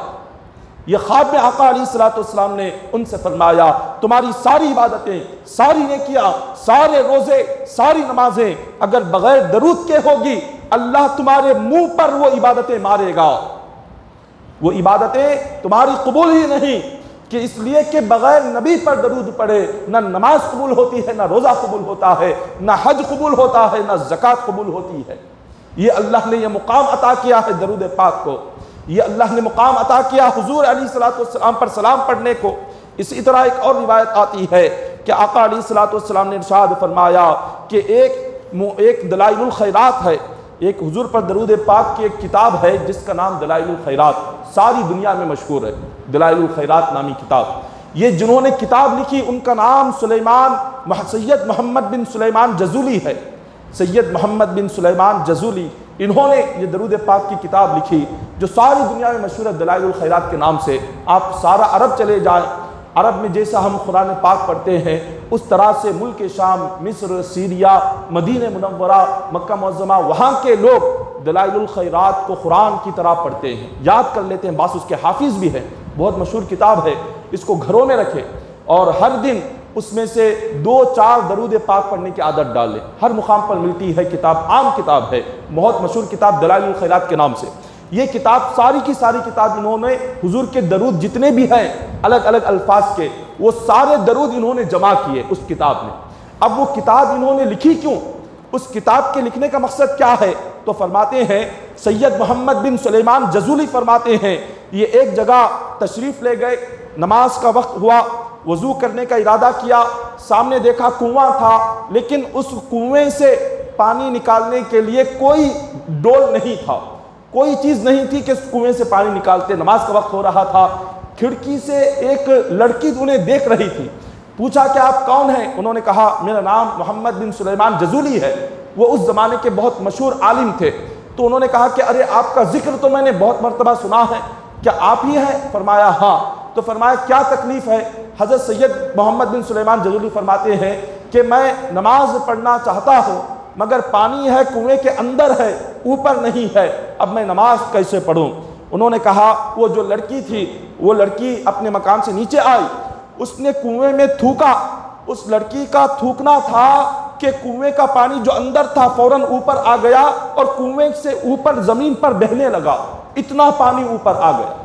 ये ख्वाब में आका अलैहिस्सलातु वस्सलाम ने उनसे फरमाया, तुम्हारी सारी इबादतें, सारी नेकियां, सारे रोजे, सारी नमाजें अगर बगैर दरूद के होगी, अल्लाह तुम्हारे मुंह पर वो इबादतें मारेगा। वो इबादतें तुम्हारी कबूल ही नहीं, कि इसलिए कि बगैर नबी पर दरूद पढ़े ना नमाज कबूल होती है, ना रोज़ा कबूल होता है, ना हज कबूल होता है, ना ज़कात कबूल होती है। ये अल्लाह ने यह मुकाम अता किया है दरूद पाक को। ये अल्लाह ने मुकाम अता किया हुजूर अलैहिस्सलातु वस्सलाम पर सलाम पढ़ने को। इसी तरह एक और रिवायत आती है कि आका अलैहिस्सलातु वस्सलाम ने इरशाद फरमाया कि एक दलाइलुल खैरात है, एक हुजूर पर दरूद पाक की एक किताब है जिसका नाम दलाइलुल खैरात, सारी दुनिया में मशहूर है, दलाइलुल खैरात नामी किताब। ये जिन्होंने किताब लिखी उनका नाम सैयद मोहम्मद बिन सुलेमान जज़ूली है। सैयद मोहम्मद बिन सुलेमान जज़ूली, इन्होंने ये दरूद पाक की किताब लिखी जो सारी दुनिया में मशहूर है दलाइलुल खैरात के नाम से। आप सारा अरब चले जाएं, अरब में जैसा हम कुरान पाक पढ़ते हैं उस तरह से मुल्क शाम, मिस्र, सीरिया, मदीने मुनव्वरा, मक्का मुअज़्ज़मा, वहाँ के लोग दलाइलुल खैरात को कुरान की तरह पढ़ते हैं, याद कर लेते हैं। बास उसके हाफिज़ भी हैं, बहुत मशहूर किताब है। इसको घरों में रखें और हर दिन उसमें से 2-4 दरूद पाक पढ़ने की आदत डालें। हर मुकाम पर मिलती है किताब, आम किताब है, बहुत मशहूर किताब दलाइलुल खैरात के नाम से। ये किताब सारी की सारी किताब इन्होंने हुजूर के दरूद जितने भी हैं अलग अलग अल्फाज के, वो सारे दरूद इन्होंने जमा किए उस किताब में। अब वो किताब इन्होंने लिखी क्यों, उस किताब के लिखने का मकसद क्या है? तो फरमाते हैं सैयद मोहम्मद बिन सुलेमान जज़ूली फरमाते हैं, ये एक जगह तशरीफ़ ले गए, नमाज का वक्त हुआ, वज़ू करने का इरादा किया, सामने देखा कुआं था, लेकिन उस कुएं से पानी निकालने के लिए कोई डोल नहीं था, कोई चीज़ नहीं थी कि कुएं से पानी निकालते। नमाज का वक्त हो रहा था, खिड़की से एक लड़की उन्हें देख रही थी। पूछा कि आप कौन हैं? उन्होंने कहा मेरा नाम मोहम्मद बिन सुलेमान जज़ूली है। वो उस ज़माने के बहुत मशहूर आलिम थे। तो उन्होंने कहा कि अरे आपका जिक्र तो मैंने बहुत मरतबा सुना है, क्या आप ही हैं? फरमाया हाँ। तो फरमाया क्या तकलीफ़ है? हज़रत सैयद मोहम्मद बिन सुलेमान जज़ूली फरमाते हैं कि मैं नमाज पढ़ना चाहता हूँ मगर पानी है कुएं के अंदर है, ऊपर नहीं है, अब मैं नमाज कैसे पढ़ूँ? उन्होंने कहा वो जो लड़की थी, वो लड़की अपने मकान से नीचे आई, उसने कुएं में थूका। उस लड़की का थूकना था कि कुएं का पानी जो अंदर था फौरन ऊपर आ गया और कुएं से ऊपर ज़मीन पर बहने लगा, इतना पानी ऊपर आ गया।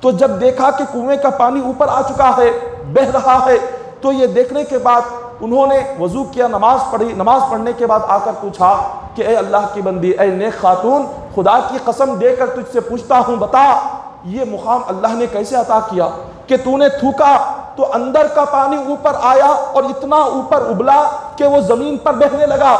तो जब देखा कि कुएं का पानी ऊपर आ चुका है, बह रहा है, तो ये देखने के बाद उन्होंने वज़ू किया, नमाज पढ़ी। नमाज पढ़ने के बाद आकर पूछा कि ए अल्लाह की बंदी, ए नेक खातून, खुदा की कसम देकर तुझसे पूछता हूँ, बता ये मुकाम अल्लाह ने कैसे अता किया कि तूने थूका तो अंदर का पानी ऊपर आया और इतना ऊपर उबला कि वो ज़मीन पर बहने लगा,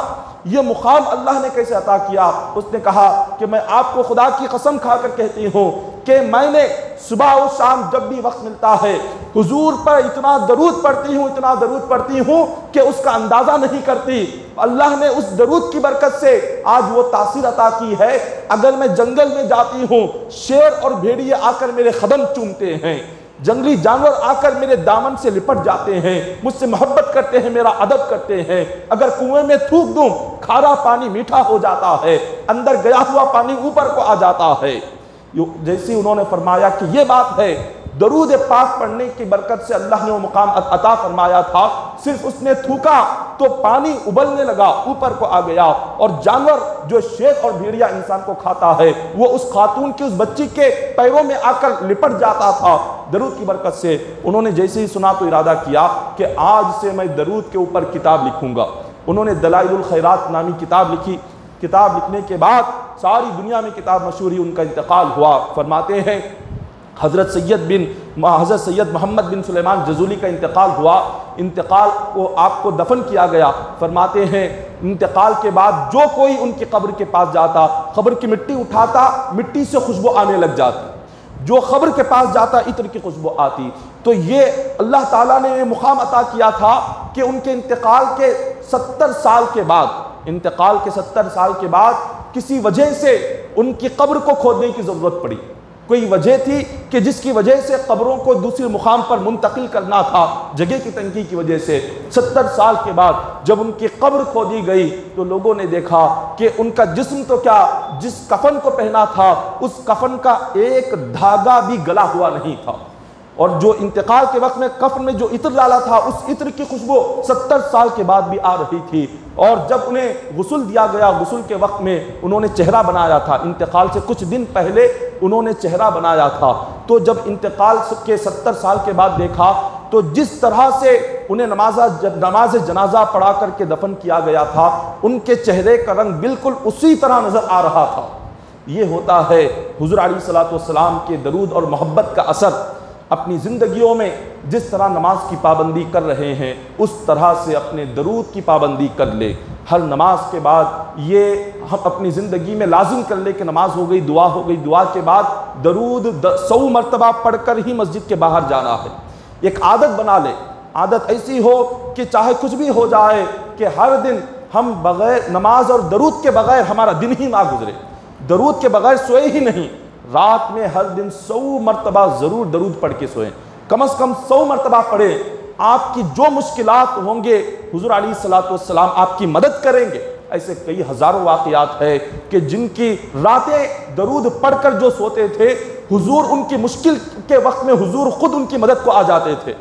ये मुकाम अल्लाह ने कैसे अता किया? उसने कहा कि मैं आपको खुदा की कसम खाकर कहती हूँ कि मैंने सुबह और शाम जब भी वक्त मिलता है हुजूर पर इतना दरूद पढ़ती हूँ, इतना दरूद पढ़ती हूँ कि उसका अंदाज़ा नहीं करती। अल्लाह ने उस दरूद की बरकत से आज वो तासीर अता की है। अगर मैं जंगल में जाती हूँ, शेर और भेड़िए आकर मेरे कदम चूमते हैं, जंगली जानवर आकर मेरे दामन से लिपट जाते हैं, मुझसे मोहब्बत करते हैं, मेरा अदब करते हैं। अगर कुएं में थूक दूं, खारा पानी मीठा हो जाता है, अंदर गया हुआ पानी ऊपर को आ जाता है। जैसे उन्होंने फरमाया कि ये बात है, दरूद पाक पढ़ने की बरकत से अल्लाह ने वो मुकाम अता फरमाया था। सिर्फ उसने थूका तो पानी उबलने लगा, ऊपर को आ गया, और जानवर जो शेर और भेड़िया इंसान को खाता है वो उस खातून की, उस बच्ची के पैरों में आकर लिपट जाता था दरूद की बरकत से। उन्होंने जैसे ही सुना तो इरादा किया कि आज से मैं दरूद के ऊपर किताब लिखूंगा। उन्होंने दलाइलुल खैरात नामी किताब लिखी। किताब लिखने के बाद सारी दुनिया में किताब मशहूर हुई, उनका इंतकाल हुआ। फरमाते हैं हज़रत सैयद मोहम्मद बिन सुलेमान जज़ूली का इंतकाल हुआ। इंतकाल को आपको दफन किया गया। फरमाते हैं इंतकाल के बाद जो कोई उनकी कब्र के पास जाता, कब्र की मिट्टी उठाता, मिट्टी से खुशबू आने लग जाती। जो कब्र के पास जाता इत्र की खुशबू आती। तो ये अल्लाह ताला ने ये मुकाम अता किया था कि उनके इंतकाल के 70 साल के बाद, इंतकाल के 70 साल के बाद किसी वजह से उनकी कब्र को खोदने की ज़रूरत पड़ी। कोई वजह थी कि जिसकी वजह से कब्रों को दूसरे मुकाम पर मुंतकिल करना था, जगह की तंगी की वजह से। 70 साल के बाद जब उनकी कब्र खोदी गई तो लोगों ने देखा कि उनका जिस्म तो क्या, जिस कफन को पहना था उस कफन का एक धागा भी गला हुआ नहीं था। और जो इंतकाल के वक्त में कफन में जो इत्र डाला था उस इत्र की खुशबू 70 साल के बाद भी आ रही थी। और जब उन्हें गुस्ल दिया गया, गुस्ल के वक्त में उन्होंने चेहरा बनाया था। इंतकाल से कुछ दिन पहले उन्होंने चेहरा बनाया था। तो जब इंतकाल के 70 साल के बाद देखा तो जिस तरह से उन्हें नमाज जनाजा पढ़ा करके दफन किया गया था, उनके चेहरे का रंग बिल्कुल उसी तरह नजर आ रहा था। ये होता है हुज़ूर अलैहिस्सलातु वस्सलाम के दरूद और मोहब्बत का असर। अपनी ज़िंदगियों में जिस तरह नमाज की पाबंदी कर रहे हैं उस तरह से अपने दरूद की पाबंदी कर ले। हर नमाज के बाद ये हम अपनी ज़िंदगी में लाजिम कर ले कि नमाज हो गई, दुआ हो गई, दुआ के बाद दरूद 100 मरतबा पढ़कर ही मस्जिद के बाहर जाना है। एक आदत बना ले। आदत ऐसी हो कि चाहे कुछ भी हो जाए कि हर दिन हम बग़ैर नमाज और दरूद के बग़ैर हमारा दिन ही ना गुजरे, दरूद के बग़ैर सोए ही नहीं। रात में हर दिन 100 मरतबा ज़रूर दरूद पढ़ के सोएं, कम से कम 100 मरतबा पढ़ें। आपकी जो मुश्किलात होंगे हुज़ूर अलैहिस्सलातु वस्सलाम आपकी मदद करेंगे। ऐसे कई हज़ारों वाक़यात है कि जिनकी रातें दरूद पढ़कर जो सोते थे, हुज़ूर उनकी मुश्किल के वक्त में हुज़ूर ख़ुद उनकी मदद को आ जाते थे।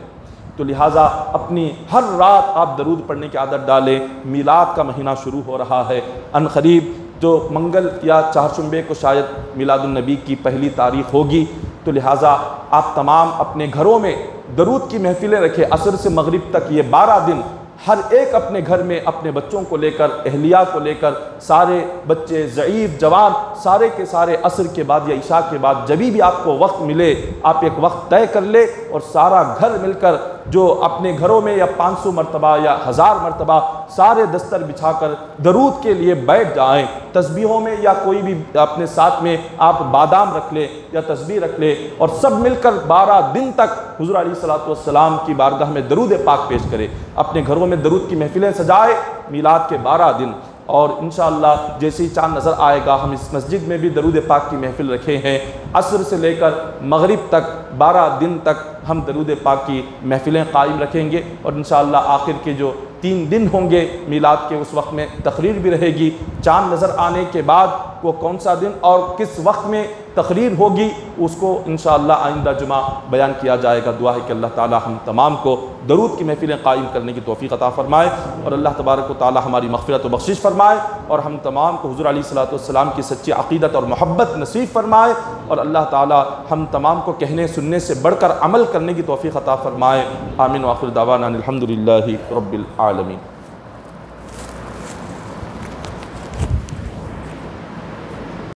तो लिहाजा अपनी हर रात आप दरूद पढ़ने की आदत डालें। मीलाद का महीना शुरू हो रहा है। अनक़रीब जो मंगल या चारशंबे को शायद मिलादुन नबी की पहली तारीख़ होगी। तो लिहाजा आप तमाम अपने घरों में दरूद की महफ़िलें रखें। असर से मगरिब तक ये 12 दिन हर एक अपने घर में अपने बच्चों को लेकर, अहलिया को लेकर, सारे बच्चे ज़ईफ़ जवान सारे के सारे असर के बाद या इशा के बाद जब भी आपको वक्त मिले आप एक वक्त तय कर ले और सारा घर मिलकर जो अपने घरों में या 500 मरतबा या 1000 मरतबा सारे दस्तर बिछाकर दरूद के लिए बैठ जाएं। तस्बीहों में या कोई भी अपने साथ में आप बादाम रख ले या तस्बीह रख ले और सब मिलकर 12 दिन तक हुज़ूर अलैहिस्सलातु वस्सलाम की बारगाह में दरूद पाक पेश करें। अपने घरों में दरूद की महफिलें सजाए मीलाद के 12 दिन। और इंशाअल्लाह जैसे ही चाँद नज़र आएगा हम इस मस्जिद में भी दरूद पाक की महफिल रखे हैं। असर से लेकर मगरिब तक 12 दिन तक हम दरूद पाक की महफिलें कायम रखेंगे। और इंशाअल्लाह आखिर के जो 3 दिन होंगे मीलाद के उस वक्त में तकरीर भी रहेगी। चाँद नज़र आने के बाद वो कौन सा दिन और किस वक्त में तकरीर होगी उसको इंशाअल्लाह आइंदा जुमा बयान किया जाएगा। दुआ है कि अल्लाह ताला हम तमाम को दरूद की महफिलें कायम करने की तौफ़ीक़ अता फ़रमाए और अल्लाह तबारक व तआला हमारी मग़फ़िरत व बख़्शिश फ़रमाए और हम तमाम को हुज़ूर अलैहिस्सलातु वस्सलाम की सच्ची अक़ीदत और मोहब्बत नसीब फ़रमाए और अल्लाह ताला हम तमाम को कहने सुनने से बढ़कर अमल करने की तौफ़ीक़ अता फ़रमाए। आमीन व आखिर दावाना अनिल हम्दुलिल्लाहि रब्बिल आलमीन।